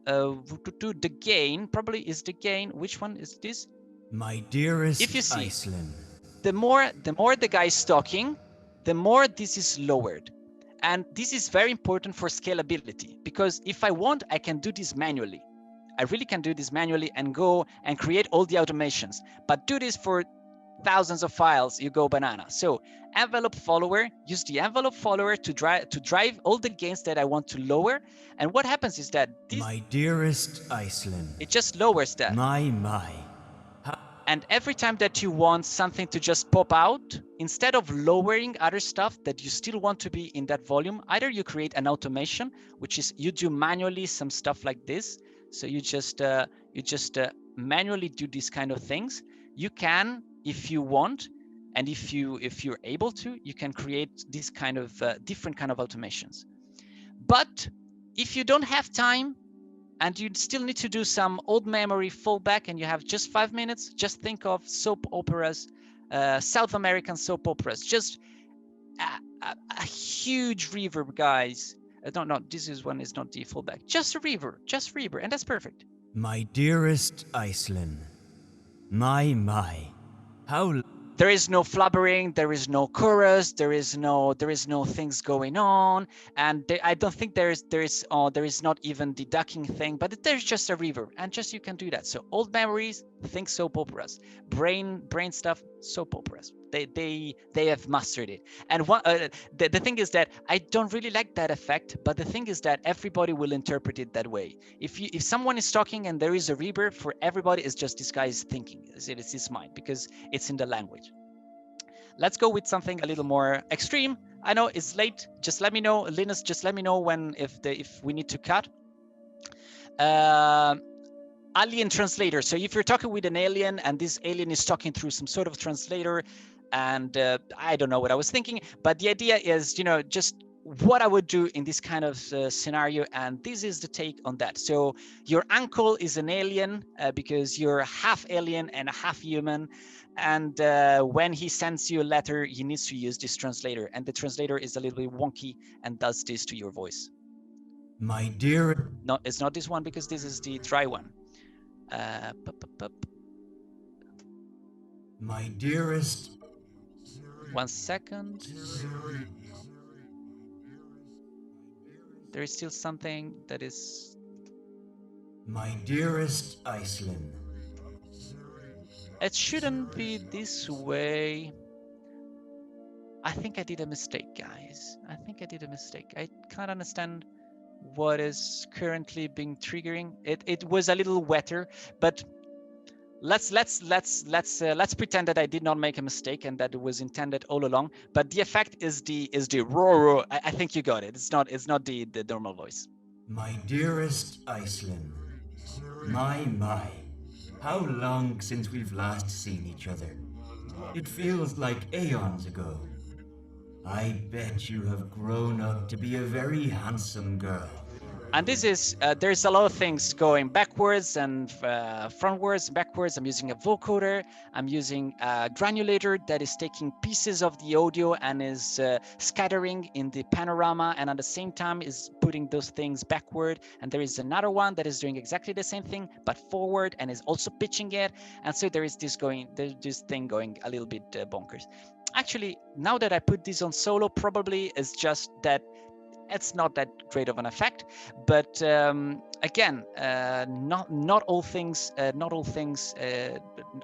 gain, probably is the gain. Which one is this? My dearest If you see, Iceland. the more the guy is talking, the more this is lowered. And this is very important for scalability, because if I want, I can do this manually. I really can do this manually and go and create all the automations. But do this for thousands of files, you go banana. So envelope follower, use the envelope follower to drive all the gains that I want to lower. And what happens is that this, My dearest Iceland. it just lowers that. My. And every time that you want something to just pop out, instead of lowering other stuff that you still want to be in that volume, either you create an automation, which is you do manually some stuff like this. So you just manually do these kind of things. You can, if you want, and if you're able to, you can create this kind of different kind of automations. But if you don't have time, and you still need to do some old memory fallback, and you have just 5 minutes, just think of soap operas, South American soap operas, just a huge reverb, guys. No, this is one is not the fallback, just a reverb, and that's perfect. My dearest Iceland. My. How There is no flubbering, there is no chorus, there is no things going on, and I don't think there is not even the ducking thing, but there's just a reverb, and just you can do that. So old memories, think soap operas, brain stuff, soap operas. They have mastered it. And the thing is that I don't really like that effect, but the thing is that everybody will interpret it that way. If someone is talking and there is a reverb, for everybody, it's just this guy is thinking. It's his mind, because it's in the language. Let's go with something a little more extreme. I know it's late. Just let me know, Linus. Just let me know if we need to cut. Alien translator. So if you're talking with an alien and this alien is talking through some sort of translator, and I don't know what I was thinking, but the idea is, just what I would do in this kind of scenario, and this is the take on that. So your uncle is an alien because you're half alien and half human, and when he sends you a letter, he needs to use this translator, and the translator is a little bit wonky and does this to your voice. My dear. No, it's not this one, because this is the dry one. My dearest. 1 second. There is still something that is. My dearest Iceland. It shouldn't be this way. I think I did a mistake, guys. I think I did a mistake. I can't understand what is currently being triggering. It was a little wetter, but let's pretend that I did not make a mistake and that it was intended all along. But the effect is the roar. I think you got it. It's not the normal voice. My dearest Iceland. My. How long since we've last seen each other? It feels like aeons ago. I bet you have grown up to be a very handsome girl. And this is, there's a lot of things going backwards and frontwards and backwards. I'm using a vocoder. I'm using a granulator that is taking pieces of the audio and is scattering in the panorama, and at the same time is putting those things backward. And there is another one that is doing exactly the same thing, but forward, and is also pitching it. And so there is this thing going a little bit bonkers. Actually, now that I put this on solo, probably is just that it's not that great of an effect, but again, not all things.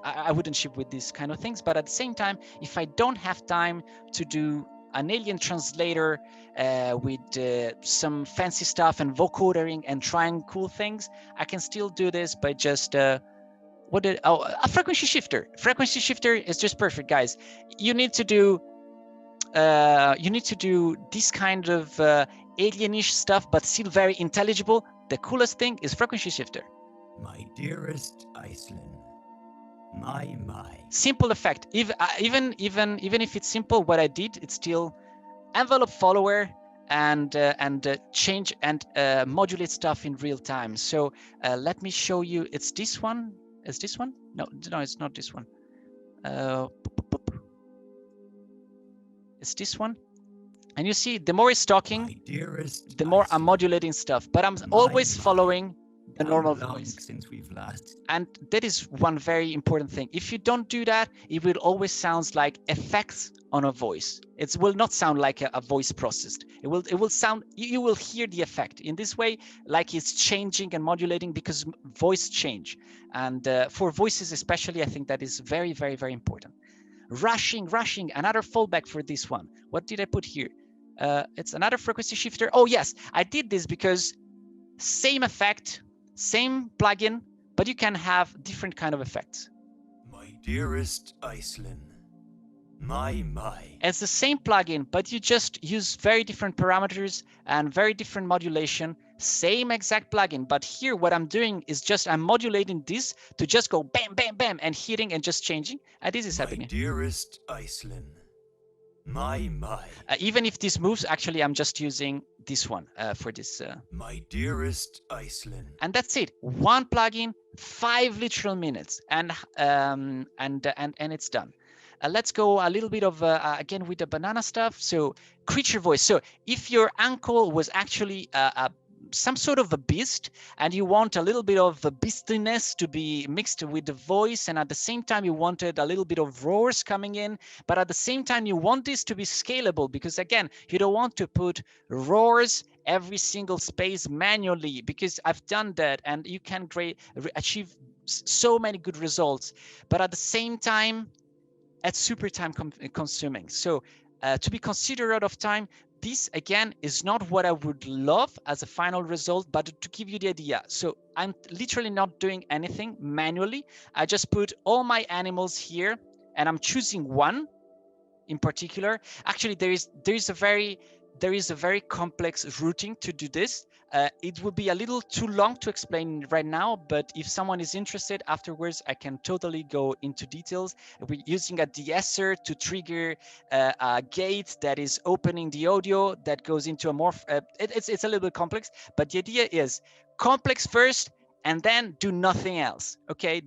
I wouldn't ship with these kind of things. But at the same time, if I don't have time to do an alien translator with some fancy stuff and vocodering and trying cool things, I can still do this by just a frequency shifter. Frequency shifter is just perfect, guys. You need to do this kind of alienish stuff, but still very intelligible. The coolest thing is frequency shifter. My dearest Iceland, my. Simple effect. Even if it's simple, what I did, it's still envelope follower and change and modulate stuff in real time. So let me show you. It's this one. Is this one? No, it's not this one. It's this one. And you see, the more it's talking, the more I'm modulating stuff. But I'm always following the normal voice. Since we've last. And that is one very important thing. If you don't do that, it will always sound like effects on a voice. It will not sound like a voice processed. It will sound, you will hear the effect in this way, like it's changing and modulating, because voice change. And for voices especially, I think that is very, very, very important. Rushing, another fallback for this one. What did I put here? It's another frequency shifter. Oh yes, I did this because same effect, same plugin, but you can have different kind of effects. My dearest Iceland, my. It's the same plugin, but you just use very different parameters and very different modulation. Same exact plugin, but here what I'm doing is just I'm modulating this to just go bam, bam, bam, and hitting and just changing. And this is happening. My dearest Iceland, my. Even if this moves, actually, I'm just using this one for this. My dearest Iceland. And that's it. One plugin, 5 literal minutes, and it's done. Let's go a little bit of again with the banana stuff. So creature voice. So if your uncle was actually some sort of a beast, and you want a little bit of the beastliness to be mixed with the voice, and at the same time you wanted a little bit of roars coming in, but at the same time you want this to be scalable, because again, you don't want to put roars every single space manually, because I've done that and you can achieve so many good results, but at the same time it's super time consuming. So to be considerate of time, this again is not what I would love as a final result, but to give you the idea. So I'm literally not doing anything manually. I just put all my animals here, and I'm choosing one in particular. Actually, there is a very complex routing to do this. It would be a little too long to explain right now, but if someone is interested afterwards, I can totally go into details. We're using a de-esser to trigger a gate that is opening the audio that goes into a more, it's a little bit complex, but the idea is complex first, and then do nothing else. Okay,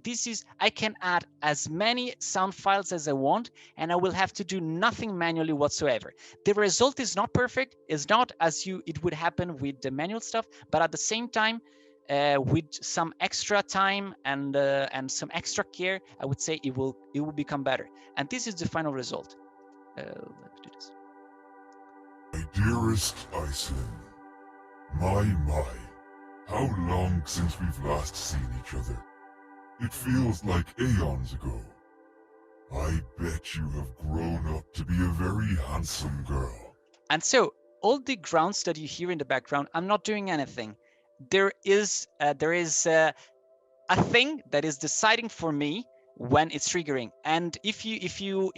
I can add as many sound files as I want, and I will have to do nothing manually whatsoever. The result is not perfect, it's not as it would happen with the manual stuff, but at the same time, with some extra time and some extra care, I would say it will become better. And this is the final result. Let me do this. My dearest Iceland, my. How long since we've last seen each other? It feels like aeons ago. I bet you have grown up to be a very handsome girl. And so all the grounds that you hear in the background, I'm not doing anything. There is a thing that is deciding for me when it's triggering. And if you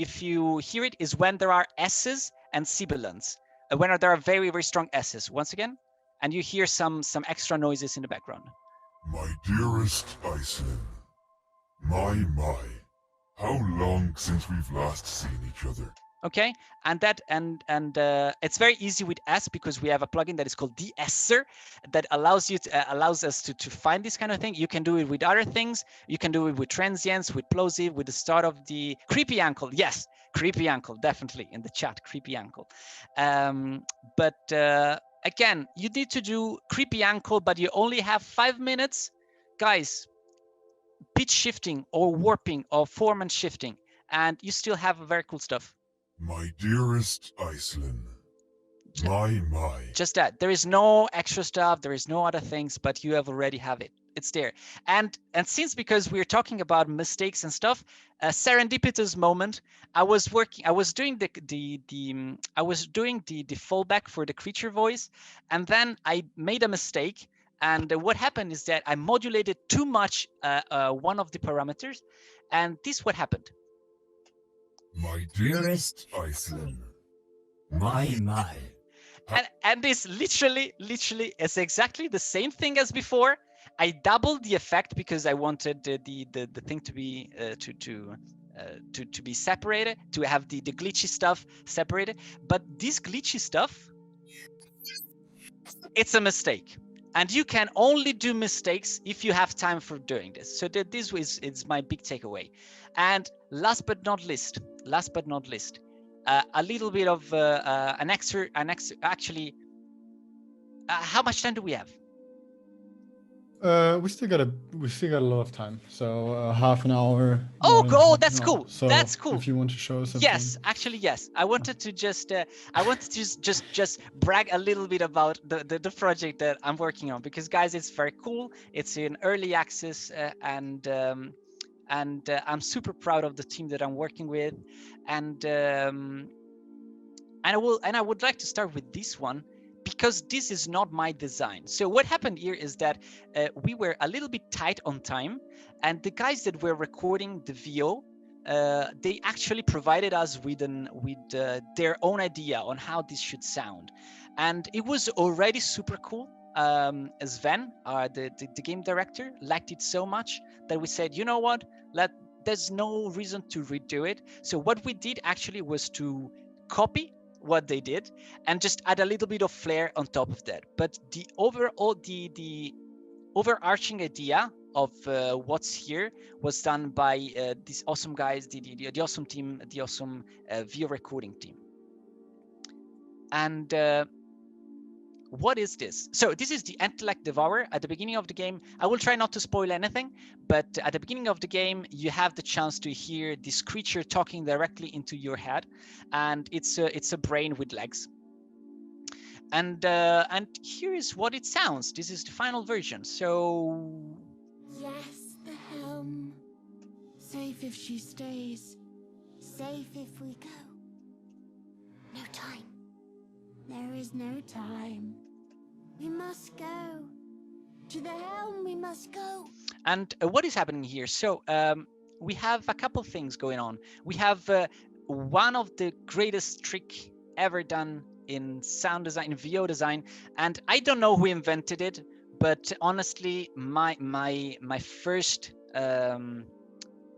hear it, is when there are S's and sibilants, when there are very, very strong S's. Once again. And you hear some extra noises in the background. My dearest Iceland, my. How long since we've last seen each other? Okay, and it's very easy with S because we have a plugin that is called de-esser that allows you to, allows us to find this kind of thing. You can do it with other things. You can do it with transients, with plosive, with the start of the creepy ankle. Yes, creepy ankle, definitely in the chat, creepy ankle. But again, you need to do creepy ankle, but you only have 5 minutes, guys. Pitch shifting or warping or formant shifting, and you still have very cool stuff. My dearest Iceland. My. Just that. There is no extra stuff. There is no other things, but you have already have it. It's there. And since because we're talking about mistakes and stuff, a serendipitous moment. I was doing the fallback for the creature voice, and then I made a mistake. And what happened is that I modulated too much one of the parameters, and this what happened. My dearest Iceland. My. And this literally is exactly the same thing as before. I doubled the effect because I wanted the thing to be to be separated, to have the glitchy stuff separated. But this glitchy stuff, it's a mistake, and you can only do mistakes if you have time for doing this. So this is my big takeaway. And last but not least, a little bit of an extra. Actually, how much time do we have? We still got a lot of time, so half an hour. Oh, more than cool! half an That's hour. cool. So That's cool. If you want to show something. Yes, actually, yes. I wanted to just brag a little bit about the project that I'm working on, because guys, it's very cool. It's in early access, and I'm super proud of the team that I'm working with, and I would like to start with this one, because this is not my design. So what happened here is that we were a little bit tight on time, and the guys that were recording the VO, they actually provided us with their own idea on how this should sound, and it was already super cool. Sven, the game director, liked it so much that we said, you know what, there's no reason to redo it. So what we did actually was to copy what they did and just add a little bit of flair on top of that. But the overarching idea of what's here was done by these awesome guys, the awesome team, the awesome VO recording team. And what is this? So this is the Intellect Devourer. At the beginning of the game, I will try not to spoil anything, but at the beginning of the game, you have the chance to hear this creature talking directly into your head, and it's a brain with legs. And here is what it sounds. This is the final version. So yes, the helm. Safe if she stays. Safe if we go. No time. There is no time. We must go. To the helm we must go. And what is happening here? So we have a couple things going on. We have one of the greatest trick ever done in sound design, in VO design, and I don't know who invented it, but honestly, my first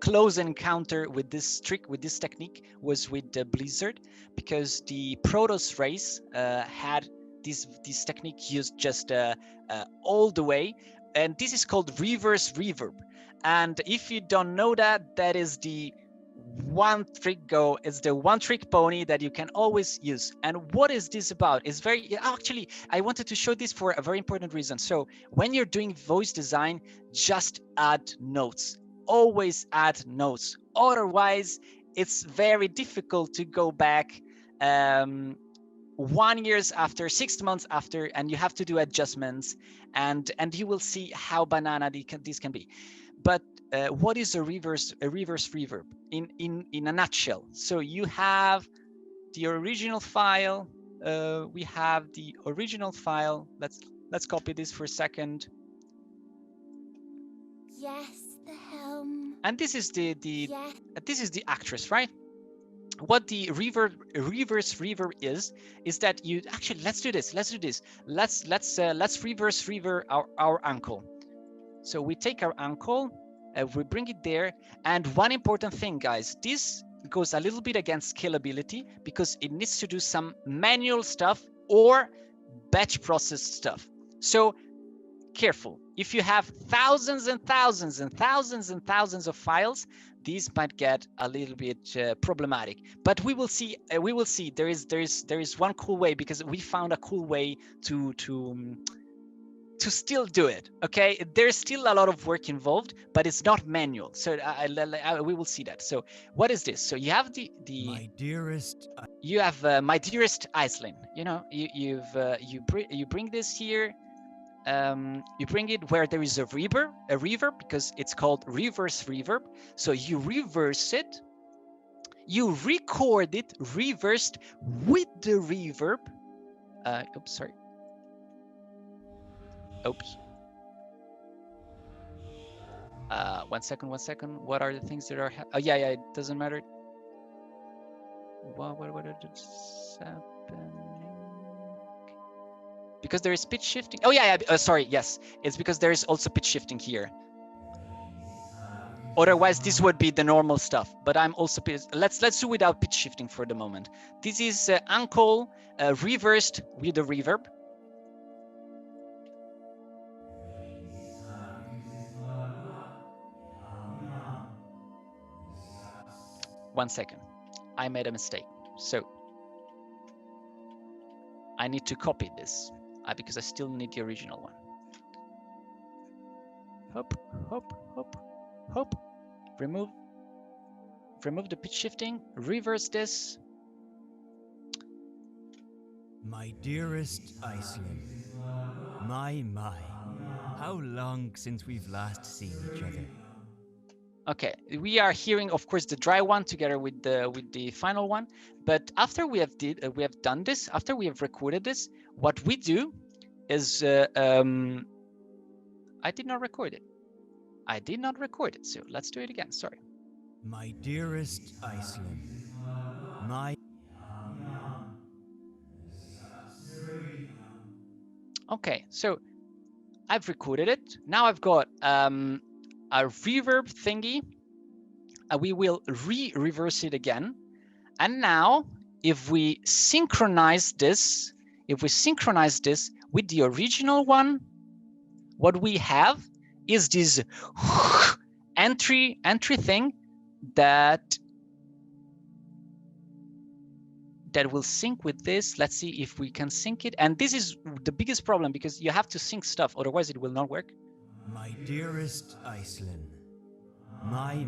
close encounter with this trick, with this technique, was with Blizzard, because the Protoss race had this technique used just all the way, and this is called reverse reverb. And if you don't know that, that is the one trick go. It's the one trick pony that you can always use. And what is this about? It's very, actually, I wanted to show this for a very important reason. So when you're doing voice design, just add notes. Always add notes. Otherwise, it's very difficult to go back 1 year after, 6 months after, and you have to do adjustments, and you will see how banana this can be. But what is a reverse reverb in a nutshell? So you have the original file. We have the original file. Let's copy this for a second. Yes, the helm. And this is the Yes. this is the actress, right? What the reverse reverb is that you actually, let's do this. Let's reverse reverb our ankle. So we take our ankle, we bring it there, and one important thing, guys, this goes a little bit against scalability because it needs to do some manual stuff or batch process stuff. So careful. If you have thousands and thousands and thousands and thousands of files, these might get a little bit problematic. But we will see. We will see. There is one cool way, because we found a cool way to still do it. Okay, there's still a lot of work involved, but it's not manual. So we will see that. So what is this? So you have the My dearest, you have my dearest Iceland. You know, you bring this here. You bring it where there is a reverb, because it's called reverse reverb. So you reverse it, you record it reversed with the reverb. Oops, sorry. Oops. 1 second. What are the things that are? Oh yeah, it doesn't matter. What is happening? Because there is pitch shifting. Oh yeah. Sorry. Yes, it's because there is also pitch shifting here. Otherwise, this would be the normal stuff. But I'm also let's do without pitch shifting for the moment. This is uncle reversed with the reverb. One second. I made a mistake. So I need to copy this because I still need the original one. Hop. Remove the pitch shifting. Reverse this. my dearest Iceland. My, how long since we've last seen each other? Okay, we are hearing, of course, the dry one together with the final one. But after we have done this, after we have recorded this, what we do is I did not record it. So let's do it again. Sorry. My dearest Iceland. My. Okay, so I've recorded it. Now I've got a reverb thingy. We will reverse it again. And now if we synchronize this with the original one, what we have is this entry thing that will sync with this. Let's see if we can sync it. And this is the biggest problem, because you have to sync stuff, otherwise it will not work. My dearest Iceland. My,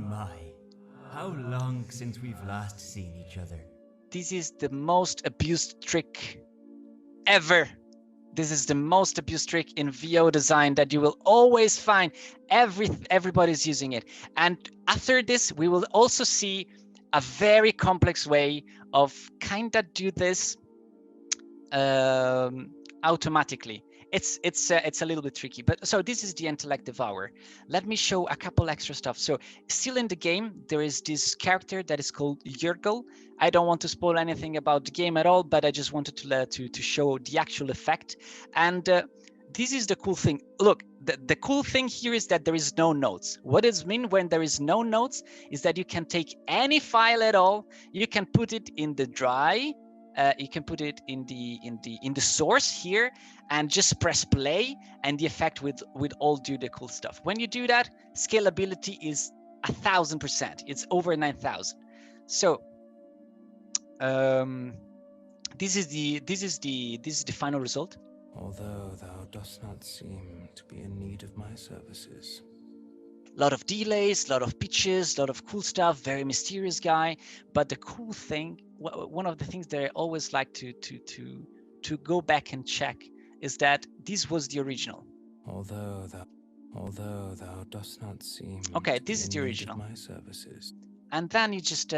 how long since we've last seen each other? This is the most abused trick ever. This is the most abused trick in VO design that you will always find. Everybody's using it. And after this, we will also see a very complex way of kind of do this automatically. It's a little bit tricky, but so this is the intellect devour. Let me show a couple extra stuff. So still in the game, there is this character that is called Giorgio. I don't want to spoil anything about the game at all, but I just wanted to show the actual effect. And this is the cool thing. Look, the cool thing here is that there is no notes. What does it mean when there is no notes? Is that you can take any file at all. You can put it in the dry. You can put it in the source here and just press play, and the effect will all do the cool stuff. When you do that, scalability is 1000%. It's over 9,000. So this is the final result. Although thou dost not seem to be in need of my services. A lot of delays, a lot of pitches, a lot of cool stuff, very mysterious guy. But the cool thing, one of the things that I always like to go back and check, is that this was the original. Although thou dost not seem okay, to this be is the in need original. of my services. And then you just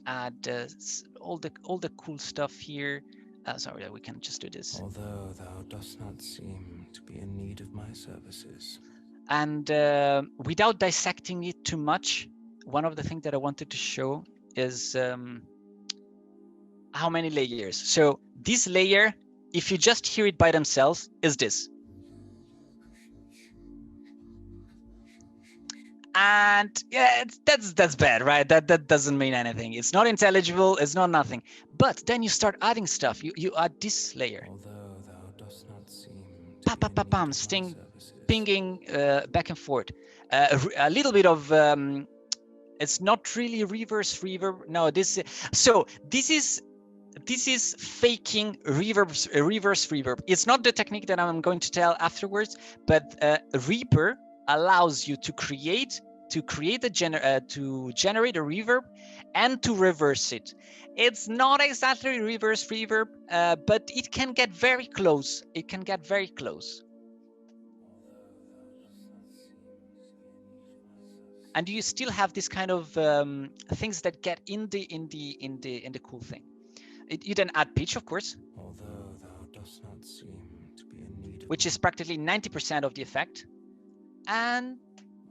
add all the cool stuff here. Sorry, we can just do this. Although thou dost not seem to be in need of my services. And without dissecting it too much, one of the things that I wanted to show is how many layers. So this layer, if you just hear it by themselves, is this. And yeah, that's bad, right? That doesn't mean anything. It's not intelligible. It's not nothing. But then you start adding stuff. You add this layer. Although thou dost not seem Pa to pa be pa in pam, need of my sting, services. pinging back and forth. A little bit of it's not really reverse reverb. No, this is faking reverse reverb. It's not the technique that I'm going to tell afterwards, but Reaper allows you to create to generate a reverb and to reverse it. It's not exactly reverse reverb, but it can get very close. It can get very close. And you still have this kind of things that get in the cool thing. You then add pitch, of course, Although thou dost not seem to be in need of which is practically 90% of the effect, and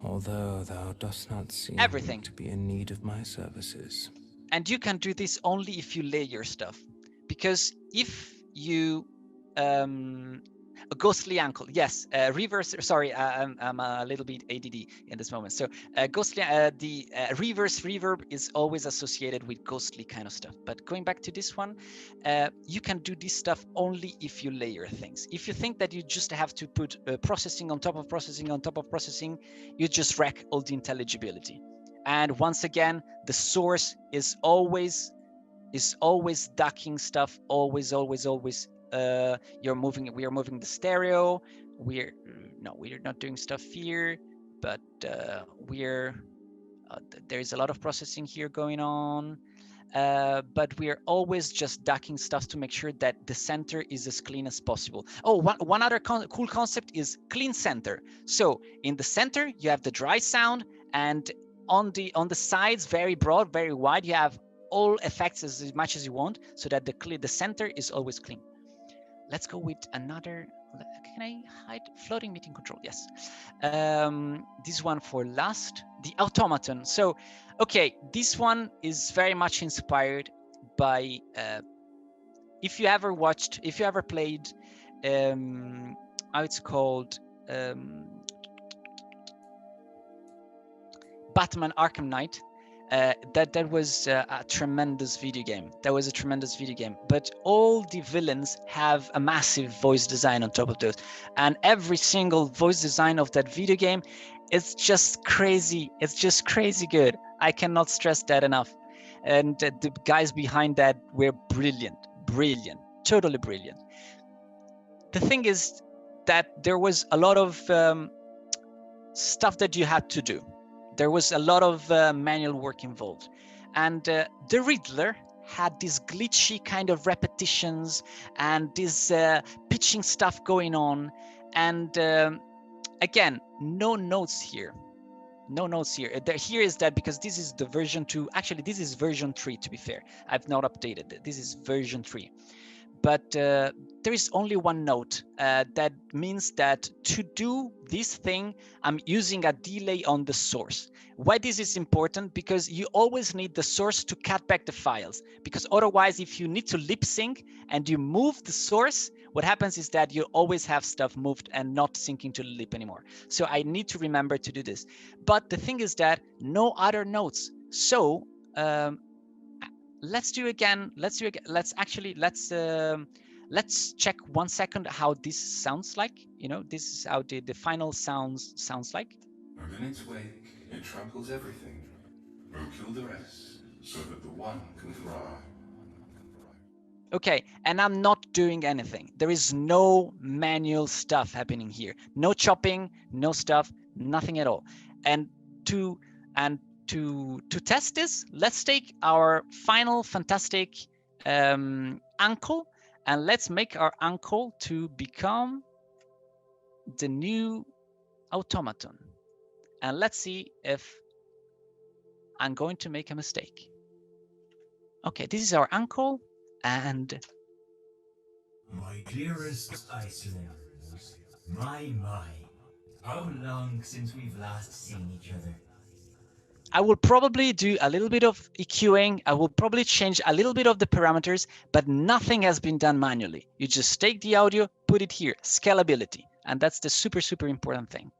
Although thou dost not seem everything. to be in need of my services. And you can do this only if you layer stuff, because if you a ghostly ankle, yes, reverse. Sorry, I'm a little bit ADD in this moment. So ghostly, the reverse reverb is always associated with ghostly kind of stuff. But going back to this one, you can do this stuff only if you layer things. If you think that you just have to put processing on top of processing on top of processing, you just wreck all the intelligibility. And once again, the source is always ducking stuff. Always. We are moving the stereo. We're not doing stuff here, but there's a lot of processing here going on. But we're always just ducking stuff to make sure that the center is as clean as possible. Oh, one other cool concept is clean center. So in the center, you have the dry sound, and on the sides, very broad, very wide, you have all effects as much as you want, so that the center is always clean. Let's go with another. Can I hide floating meeting control? Yes. This one for last, the automaton. So, okay, this one is very much inspired by. If you ever played, how it's called, Batman Arkham Knight. That was a tremendous video game. But all the villains have a massive voice design on top of those, and every single voice design of that video game is just crazy. It's just crazy good. I cannot stress that enough. And the guys behind that were brilliant, totally brilliant. The thing is that there was a lot of stuff that you had to do. There was a lot of manual work involved. And the Riddler had these glitchy kind of repetitions and this pitching stuff going on. And again, no notes here. Here is that because this is the version 2. Actually, this is version 3, to be fair. I've not updated it. This is version 3. But there is only one note. That means that to do this thing, I'm using a delay on the source. Why this is important? Because you always need the source to cut back the files. Because otherwise, if you need to lip sync and you move the source, what happens is that you always have stuff moved and not syncing to the lip anymore. So I need to remember to do this. But the thing is that no other notes. So let's do again. Let's check 1 second how this sounds like. You know, this is how the final sounds like. And in its wake, it tramples everything. Will kill the rest, so that the one can thrive. Okay, and I'm not doing anything. There is no manual stuff happening here. No chopping, no stuff, nothing at all. And to test this, let's take our final fantastic ankle, and let's make our ankle to become the new automaton. And let's see if I'm going to make a mistake. Okay, this is our ankle, and My dearest Iceland, my, how long since we've last seen each other? I will probably do a little bit of EQing. I will probably change a little bit of the parameters, but nothing has been done manually. You just take the audio, put it here, scalability. And that's the super, super important thing.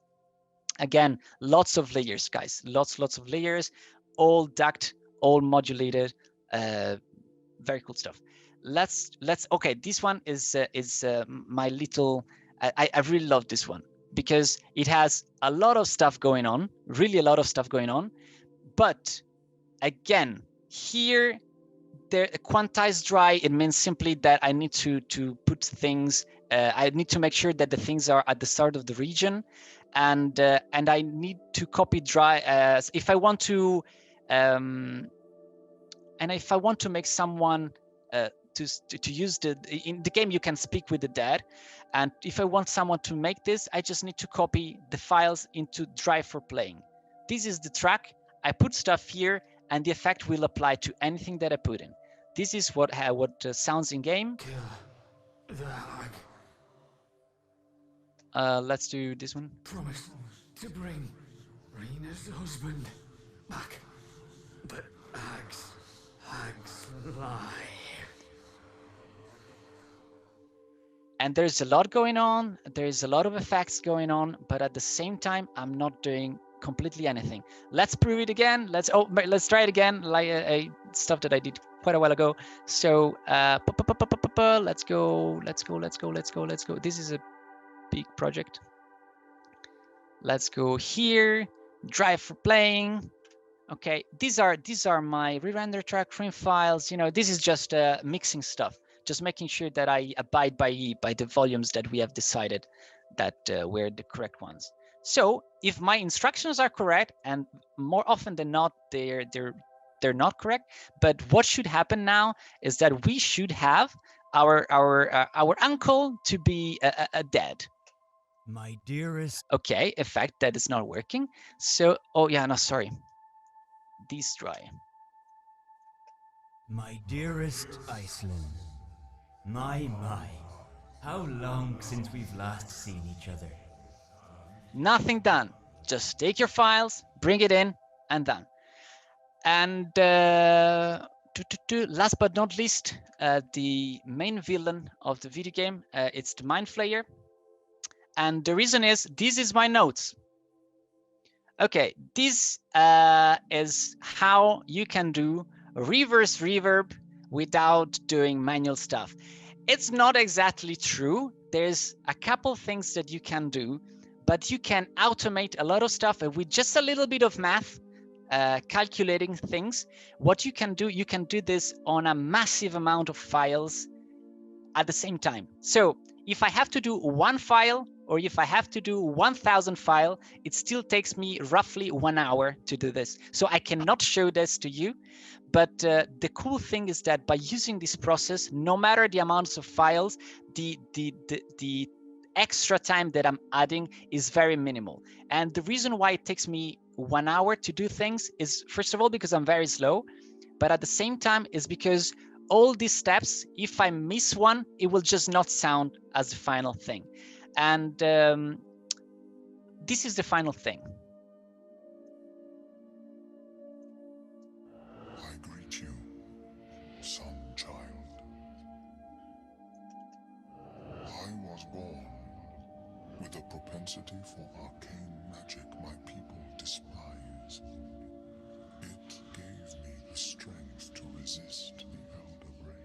Again, lots of layers, guys. Lots of layers, all duct, all modulated. Very cool stuff. Let's okay. This one is my little. I really love this one because it has a lot of stuff going on. Really, a lot of stuff going on. But again, here, there quantized dry. It means simply that I need to put things. I need to make sure that the things are at the start of the region, and I need to copy dry as if I want to, and if I want to make someone to use in the game, you can speak with the dead, and if I want someone to make this, I just need to copy the files into dry for playing. This is the track. I put stuff here, and the effect will apply to anything that I put in. This is what sounds in game. Kill the hag. Let's do this one. Promise to bring Rena's husband back. But hags lie. And there's a lot going on. There's a lot of effects going on, but at the same time, I'm not doing completely anything. Let's prove it again. Let's try it again, like stuff that I did quite a while ago. So let's go. This is a big project. Let's go here. Drive for playing. Okay, these are my re-render track trim files. You know, this is just mixing stuff, just making sure that I abide by the volumes that we have decided that were the correct ones. So if my instructions are correct, and more often than not, they're not correct, but what should happen now is that we should have our uncle to be dead. My dearest. Okay, effect that is not working. So, oh yeah, no, sorry. These dry. My dearest Iceland. My. How long since we've last seen each other? Nothing done. Just take your files, bring it in, and done. And last but not least, the main villain of the video game, it's the Mind Flayer. And the reason is, this is my notes. Okay, this is how you can do reverse reverb without doing manual stuff. It's not exactly true. There's a couple things that you can do, but you can automate a lot of stuff with just a little bit of math, calculating things. What you can do this on a massive amount of files at the same time. So if I have to do one file, or if I have to do 1,000 file, it still takes me roughly 1 hour to do this. So I cannot show this to you. But the cool thing is that by using this process, no matter the amounts of files, the extra time that I'm adding is very minimal. And the reason why it takes me 1 hour to do things is, first of all, because I'm very slow, but at the same time is because all these steps, if I miss one, it will just not sound as the final thing. And this is the final thing. I greet you, son child. I was born with a propensity for arcane magic my people despise. It gave me the strength to resist the Elder Brain.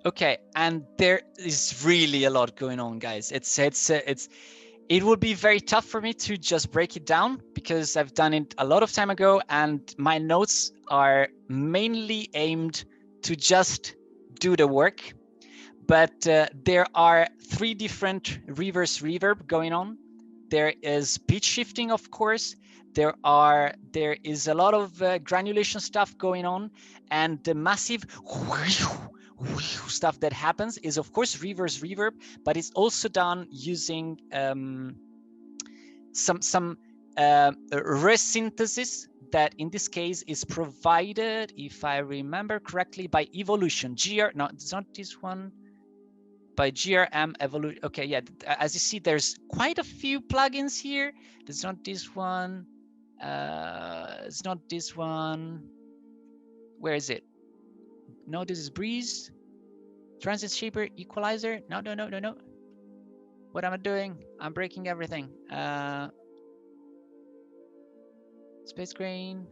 Okay, and there is really a lot going on, guys. It would be very tough for me to just break it down because I've done it a lot of time ago, and my notes are mainly aimed to just do the work. But there are 3 different reverse reverb going on. There is pitch shifting, of course. There is a lot of granulation stuff going on, and the massive stuff that happens is, of course, reverse reverb, but it's also done using some resynthesis that in this case is provided, if I remember correctly, by Evolution. No, it's not this one. By GRM Evolution. Okay, yeah, as you see, there's quite a few plugins here. It's not this one. It's not this one. Where is it? No, this is Breeze. Transit Shaper, Equalizer. No. What am I doing? I'm breaking everything. Space grain.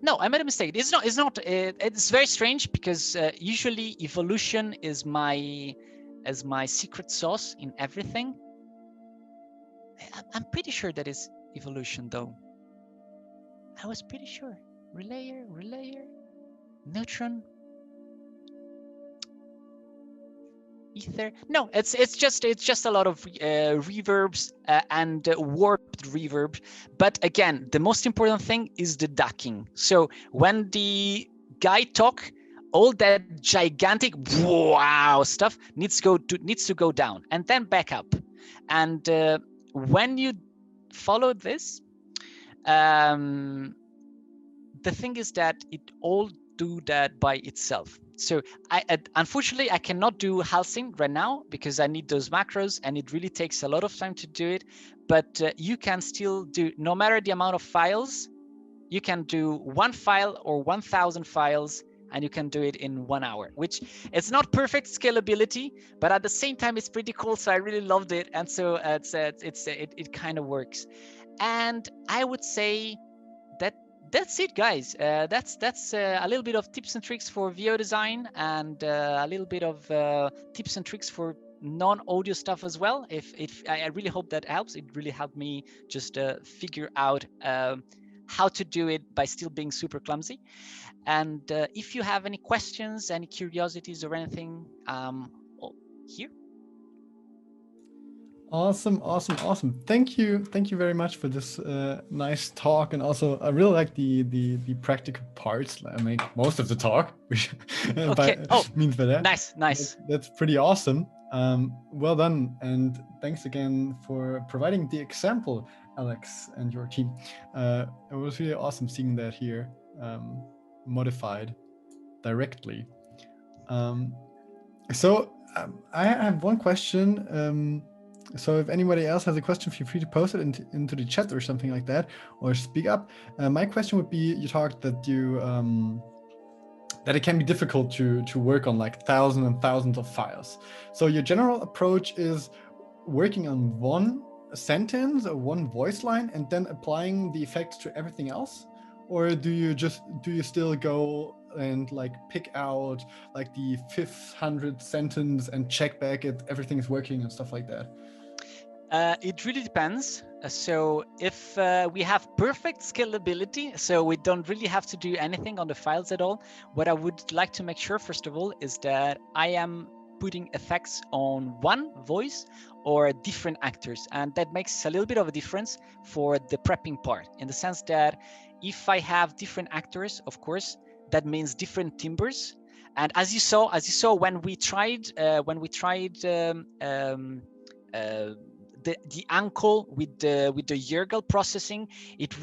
No, I made a mistake. It's not. It's not. It's very strange because usually evolution is my secret sauce in everything. I'm pretty sure that is evolution, though. I was pretty sure. Relayer, neutron, ether. No, it's just a lot of reverbs and warped reverb. But again, the most important thing is the ducking. So when the guy talk, all that gigantic wow stuff needs to go down and then back up. And when you follow this, the thing is that it all do that by itself. So unfortunately I cannot do halsing right now because I need those macros and it really takes a lot of time to do it. But you can still do, no matter the amount of files, you can do 1 file or 1,000 files, and you can do it in 1 hour, which it's not perfect scalability, but at the same time it's pretty cool. So I really loved it, and so it kind of works. And I would say that's it, guys. That's a little bit of tips and tricks for VO design, and a little bit of tips and tricks for non-audio stuff as well. If I really hope that helps. It really helped me just figure out how to do it by still being super clumsy. And if you have any questions, any curiosities or anything, here. Awesome. Thank you very much for this nice talk, and also I really like the practical parts. I mean, most of the talk, which Okay. means by that. Nice. That's pretty awesome. Well done, and thanks again for providing the example, Alex and your team. It was really awesome seeing that here modified directly. So I have one question. So if anybody else has a question, feel free to post it into the chat or something like that, or speak up. My question would be, you talked that that it can be difficult to work on like thousands and thousands of files. So your general approach is working on one sentence or one voice line and then applying the effects to everything else? Or do you still go and like pick out like the 500th sentence and check back if everything is working and stuff like that? It really depends. So if we have perfect scalability, so we don't really have to do anything on the files at all, what I would like to make sure, first of all, is that I am putting effects on one voice or different actors. And that makes a little bit of a difference for the prepping part, in the sense that if I have different actors, of course, that means different timbres. And as you saw when we tried the ankle with the Yergel processing, it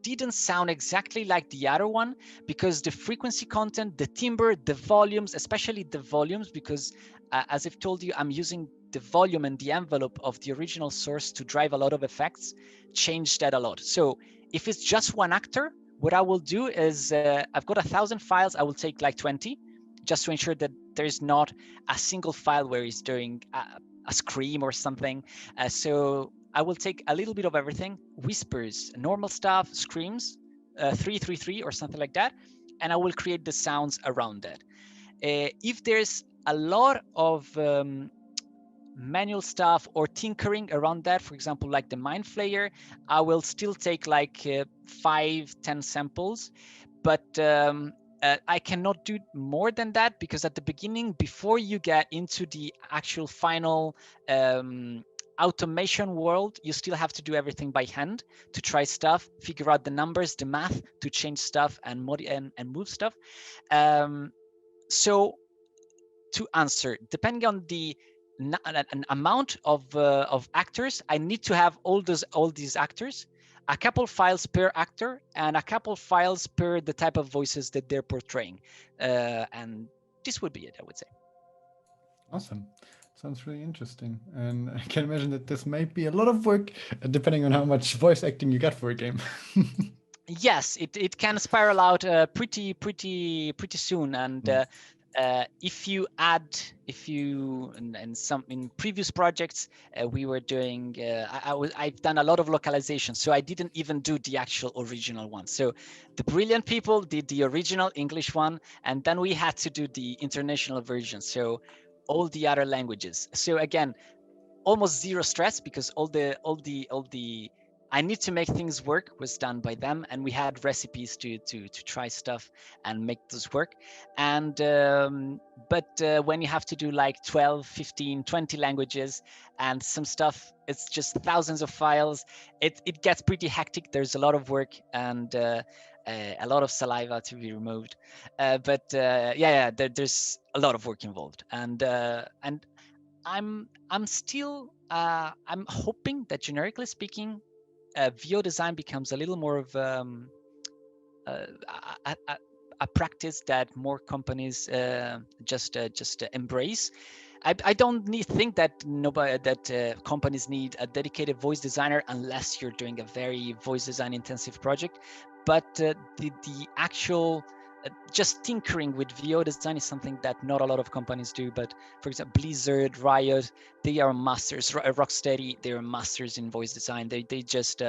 didn't sound exactly like the other one, because the frequency content, the timbre, the volumes, especially the volumes, because as I've told you, I'm using the volume and the envelope of the original source to drive a lot of effects, changed that a lot. So if it's just one actor, what I will do is I've got 1,000 files, I will take like 20, just to ensure that there's not a single file where he's doing a scream or something. So I will take a little bit of everything, whispers, normal stuff, screams, 333 or something like that, and I will create the sounds around that. If there's a lot of manual stuff or tinkering around that, for example, like the Mind Flayer, I will still take like 5-10 samples, but I cannot do more than that, because at the beginning, before you get into the actual final automation world, you still have to do everything by hand to try stuff, figure out the numbers, the math to change stuff and move stuff. So to answer, depending on the an amount of actors, I need to have all these actors, a couple files per actor and a couple files per the type of voices that they're portraying, and this would be it, I would say. Awesome. Sounds really interesting, and I can imagine that this might be a lot of work depending on how much voice acting you get for a game. Yes, it can spiral out pretty soon, and if you in previous projects we were doing I've done a lot of localization, so I didn't even do the actual original one. So the brilliant people did the original English one, and then we had to do the international version, so all the other languages. So again, almost zero stress, because all the I need to make things work was done by them, and we had recipes to try stuff and make those work. And but when you have to do like 12, 15, 20 languages and some stuff, it's just thousands of files. It gets pretty hectic. There's a lot of work and a lot of saliva to be removed. There's a lot of work involved, and I'm still I'm hoping that, generically speaking, VO design becomes a little more of a, a practice that more companies just embrace. I don't think that companies need a dedicated voice designer unless you're doing a very voice design intensive project. But the actual just tinkering with VO design is something that not a lot of companies do. But for example, Blizzard, Riot, they are masters. Rocksteady, they are masters in voice design. They just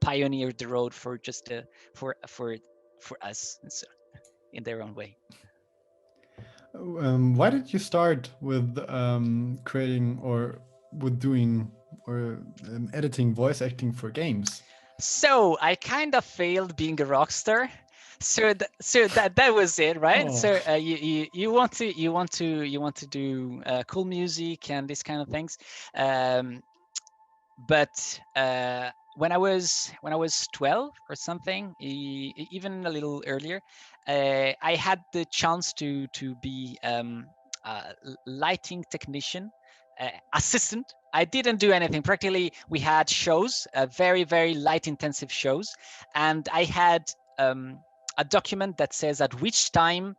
pioneered the road for just for us, so, in their own way. Why did you start with creating or with doing or editing voice acting for games? So I kind of failed being a rock star. So that was it, right? Oh. So you want to do cool music and these kind of things, but when I was 12 or something, even a little earlier, I had the chance to be a lighting technician, assistant. I didn't do anything. Practically, we had shows, very, very light intensive shows. And I had a document that says at which time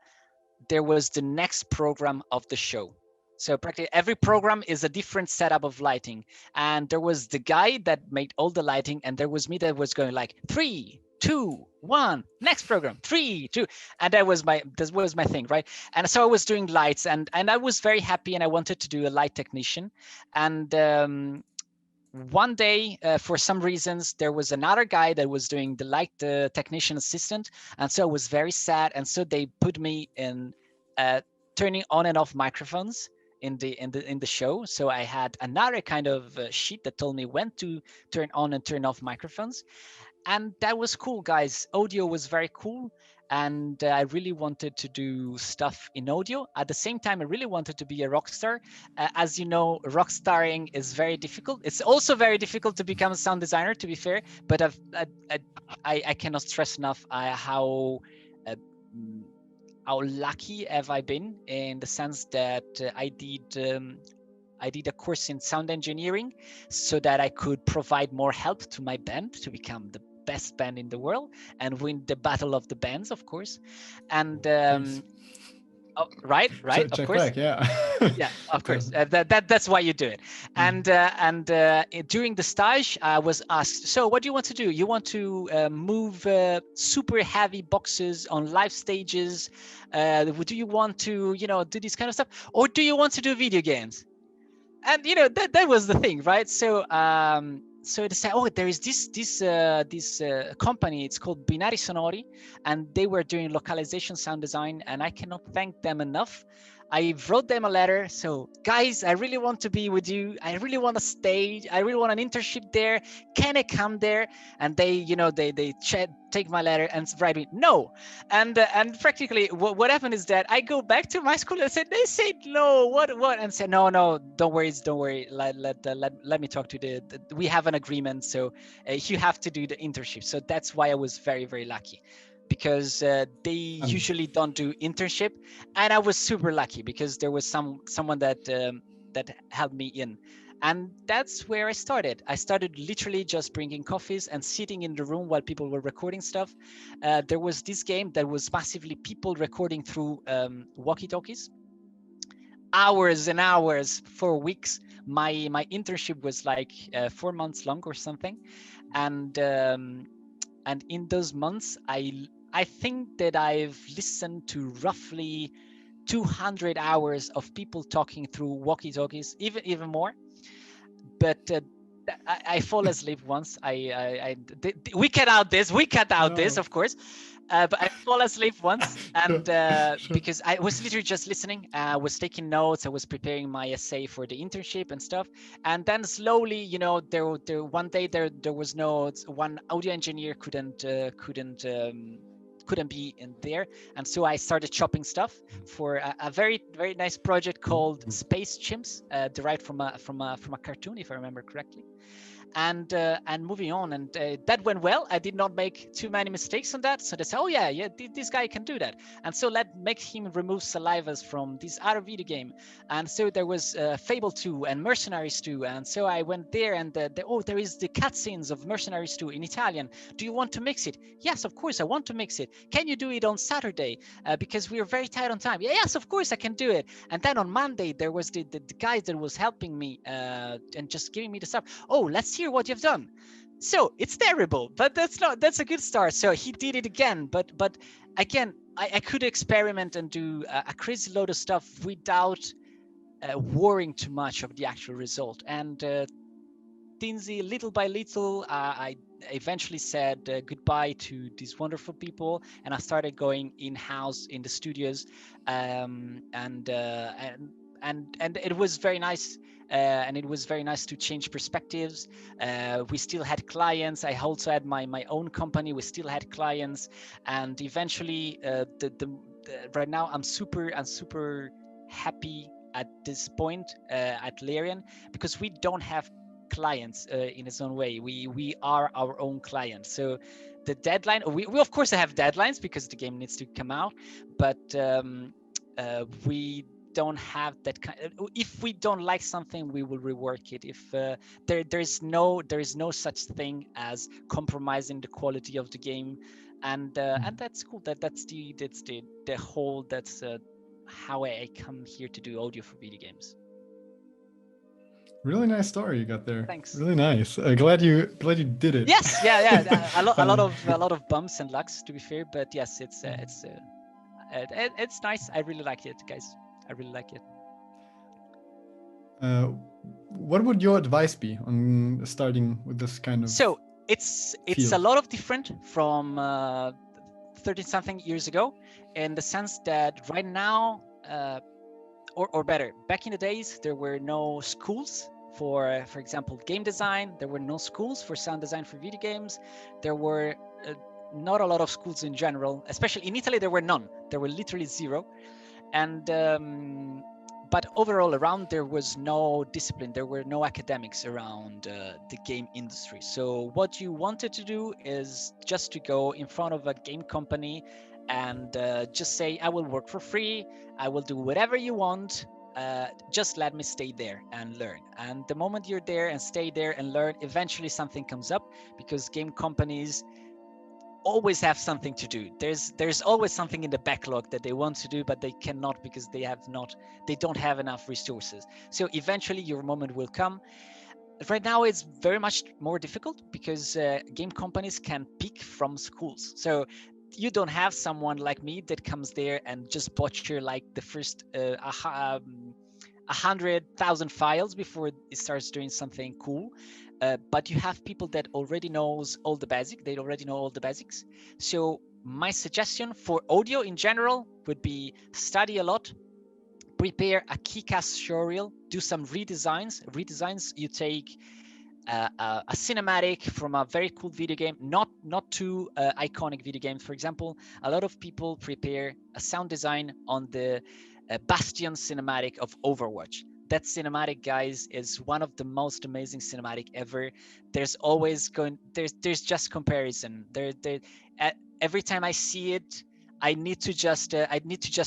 there was the next program of the show. So practically every program is a different setup of lighting. And there was the guy that made all the lighting, and there was me that was going like 3, 2, 1, next program, 3, 2, and that was my thing, right? And so I was doing lights, and I was very happy, and I wanted to do a light technician. And one day, for some reasons, there was another guy that was doing the light technician assistant, and so I was very sad. And so they put me in turning on and off microphones in the show. So I had another kind of sheet that told me when to turn on and turn off microphones, and that was cool, guys. Audio was very cool, and I really wanted to do stuff in audio. At the same time, I really wanted to be a rock star. As you know, rock starring is very difficult. It's also very difficult to become a sound designer, to be fair, but I cannot stress enough how lucky have I been, in the sense that I did a course in sound engineering so that I could provide more help to my band to become the best band in the world and win the battle of the bands, of course. And right, Check of course. back, yeah. Yeah, of course. That's why you do it. And during the stage, I was asked, so what do you want to do? You want to move super heavy boxes on live stages? Do you want to, do this kind of stuff? Or do you want to do video games? And that was the thing, right? So so they said, oh, there is this company, it's called Binari Sonori, and they were doing localization sound design, and I cannot thank them enough. I wrote them a letter. So guys, I really want to be with you. I really want a stage. I really want an internship there. Can I come there? And they, they take my letter and write me no. And practically what happened is that I go back to my school and they said no. What? And said no. Don't worry. Let me talk to we have an agreement. So you have to do the internship. So that's why I was very, very lucky, because they usually don't do internship, and I was super lucky because there was someone that helped me in, and that's where I started. I started literally just bringing coffees and sitting in the room while people were recording stuff. There was this game that was massively people recording through walkie-talkies, hours and hours for weeks. My internship was like 4 months long or something, and in those months I think that I've listened to roughly 200 hours of people talking through walkie-talkies, even more. But I fall asleep once. We cut out this. We cut out this, No. of course. But I fall asleep once, and Sure. because I was literally just listening, I was taking notes, I was preparing my essay for the internship and stuff, and then slowly, there one day there was one audio engineer couldn't be in there, and so I started chopping stuff for a very very nice project called Space Chimps, derived from a cartoon, if I remember correctly. And moving on, and that went well. I did not make too many mistakes on that, so they said, oh yeah, this guy can do that, and so let make him remove salivas from this other video game. And so there was Fable 2 and Mercenaries 2, and so I went there, and there is the cutscenes of Mercenaries 2 in Italian. Do you want to mix it? Yes, of course I want to mix it. Can you do it on Saturday, because we are very tight on time? Yes, of course I can do it. And then on Monday there was the guy that was helping me and just giving me the stuff. Oh, let's hear what you've done. So it's terrible, but that's a good start. So he did it again, but again, I could experiment and do a crazy load of stuff without worrying too much of the actual result. And Tinsy, little by little, I eventually said goodbye to these wonderful people, and I started going in-house in the studios, and it was very nice. And it was very nice to change perspectives. We still had clients. I also had my own company. We still had clients, and eventually, right now I'm super happy at this point at Larian, because we don't have clients in its own way. We are our own client. So the deadline, we of course have deadlines because the game needs to come out, but we don't have that kind. If we don't like something, we will rework it. If there is no such thing as compromising the quality of the game, and that's cool. That's the whole. That's how I come here to do audio for video games. Really nice story you got there. Thanks. Really nice. Glad you did it. Yes, yeah. A lot of bumps and lucks, to be fair, but yes, it's nice. I really like it, guys. I really like it. What would your advice be on starting with this kind of? So it's field? a lot of different from 30-something years ago, in the sense that right now, or better, back in the days, there were no schools for example, game design. There were no schools for sound design for video games. There were not a lot of schools in general, especially in Italy. There were none. There were literally zero. And but overall around, there was no discipline. There were no academics around the game industry. So what you wanted to do is just to go in front of a game company and just say, I will work for free. I will do whatever you want. Just let me stay there and learn. And the moment you're there and stay there and learn, eventually something comes up, because game companies always have something to do. There's always something in the backlog that they want to do, but they cannot, because they don't have enough resources. So eventually your moment will come. Right now it's very much more difficult, because game companies can pick from schools. So you don't have someone like me that comes there and just butcher like the first 100,000 files before it starts doing something cool. But you have people that already knows all the basics. They already know all the basics. So my suggestion for audio in general would be study a lot, prepare a kick-ass showreel, do some redesigns. You take a cinematic from a very cool video game, not too iconic video games. For example, a lot of people prepare a sound design on the Bastion cinematic of Overwatch. That cinematic, guys, is one of the most amazing cinematic ever. There's just comparison. Every time I see it, I need to just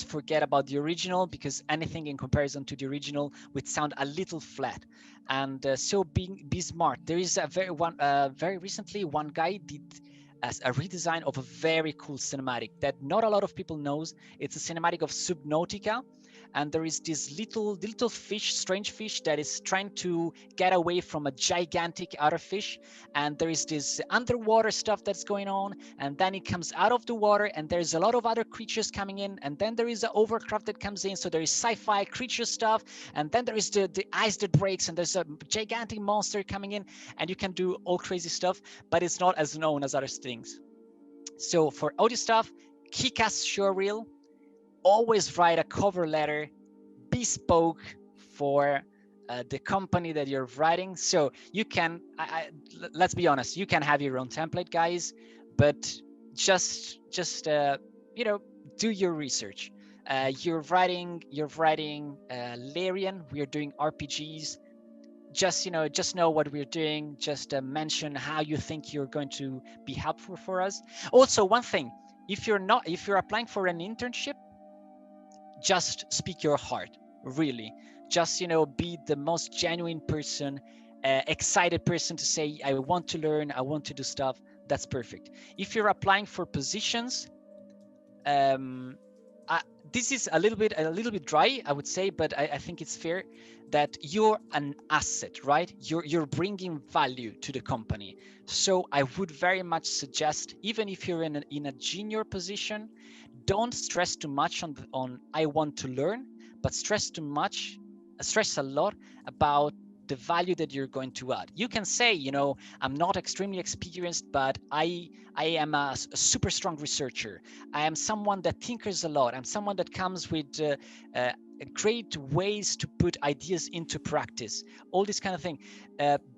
forget about the original, because anything in comparison to the original would sound a little flat. And so be smart. There is very recently one guy did as a redesign of a very cool cinematic that not a lot of people knows. It's a cinematic of Subnautica, and there is this little fish, strange fish, that is trying to get away from a gigantic other fish, and there is this underwater stuff that's going on, and then it comes out of the water, and there's a lot of other creatures coming in, and then there is an overcraft that comes in, so there is sci-fi creature stuff, and then there is the ice that breaks, and there's a gigantic monster coming in, and you can do all crazy stuff, but it's not as known as other things. So for audio stuff, kick-ass showreel, always write a cover letter bespoke for the company that you're writing. So you can, let's be honest, you can have your own template, guys, but just you know, do your research. You're writing Larian. We're doing RPGs. Just know what we're doing. Just mention how you think you're going to be helpful for us. Also, one thing: if you're applying for an internship, just speak your heart. Really, just be the most genuine person, excited person to say, I want to learn, I want to do stuff. That's perfect. If you're applying for positions, this is a little bit dry, I would say, but I think it's fair that you're an asset, right? You're bringing value to the company. So I would very much suggest, even if you're in a junior position, don't stress too much on I want to learn, but stress a lot about the value that you're going to add. You can say, I'm not extremely experienced, but I am a super strong researcher. I am someone that thinkers a lot. I'm someone that comes with great ways to put ideas into practice. All this kind of thing.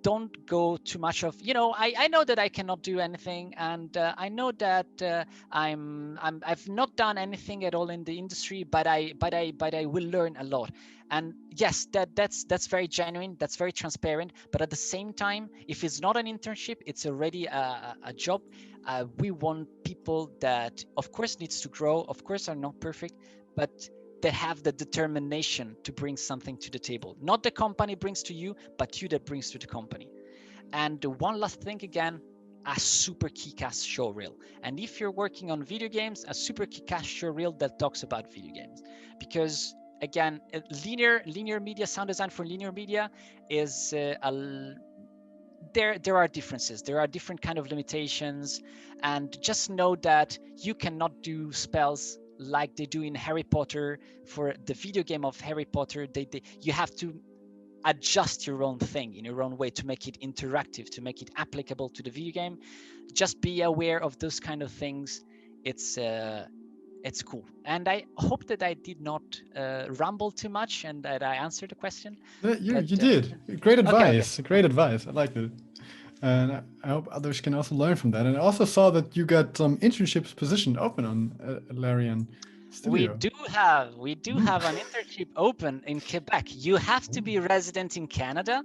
Don't go too much of, I know that I cannot do anything, and I know that I've not done anything at all in the industry, but I will learn a lot. And yes, that's very genuine, that's very transparent. But at the same time, if it's not an internship, it's already a job. We want people that, of course, needs to grow, of course, are not perfect, but they have the determination to bring something to the table. Not the company brings to you, but you that brings to the company. And one last thing, again, a super kick-ass showreel. And if you're working on video games, a super kick-ass showreel that talks about video games. Because again, linear media, sound design for linear media is there are differences. There are different kind of limitations, and just know that you cannot do spells like they do in Harry Potter. For the video game of Harry Potter, you have to adjust your own thing in your own way to make it interactive, to make it applicable to the video game. Just be aware of those kind of things. It's cool. And I hope that I did not ramble too much and that I answered the question. You did. Great advice. Okay. Great advice. I liked it. And I hope others can also learn from that. And I also saw that you got some internships positioned open on Larian Studio. We do have an internship open in Quebec. You have to be resident in Canada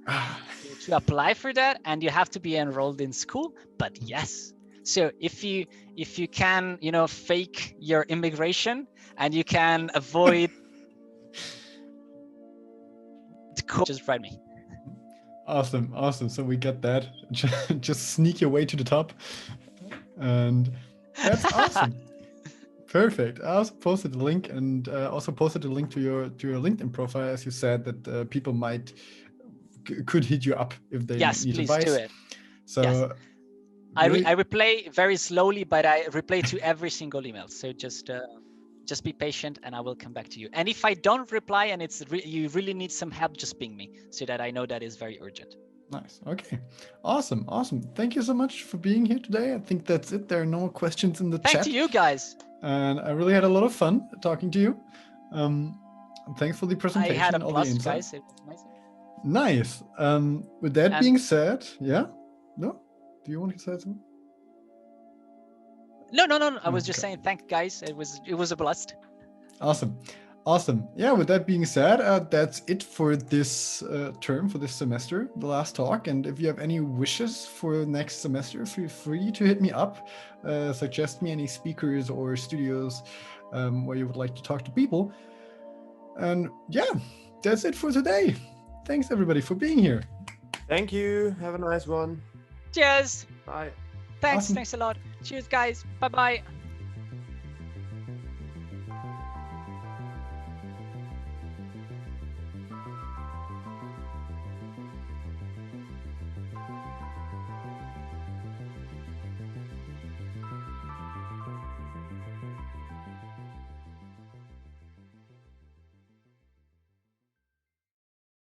to apply for that, and you have to be enrolled in school. But yes. So if you can, fake your immigration and you can avoid the code, just write me. Awesome. So we get that. Just sneak your way to the top, and that's awesome. Perfect. I also posted the link, and also posted a link to your LinkedIn profile, as you said that people could hit you up if they need advice. Yes, please do it. So. Yes. I reply very slowly, but I reply to every single email. So just be patient, and I will come back to you. And if I don't reply and you really need some help, just ping me so that I know that is very urgent. Nice. Okay. Awesome. Thank you so much for being here today. I think that's it. There are no more questions in the chat. Thanks to you guys. And I really had a lot of fun talking to you. Thanks for the presentation. I had a blast, guys. It was amazing. Nice. With that being said, yeah. No. Do you want to say something? No. I was just saying, thank guys. It was a blast. Awesome. Yeah. With that being said, that's it for this term, for this semester, the last talk. And if you have any wishes for next semester, feel free to hit me up. Suggest me any speakers or studios where you would like to talk to people. And yeah, that's it for today. Thanks everybody for being here. Thank you. Have a nice one. Cheers. Bye. Thanks a lot. Cheers, guys. Bye bye.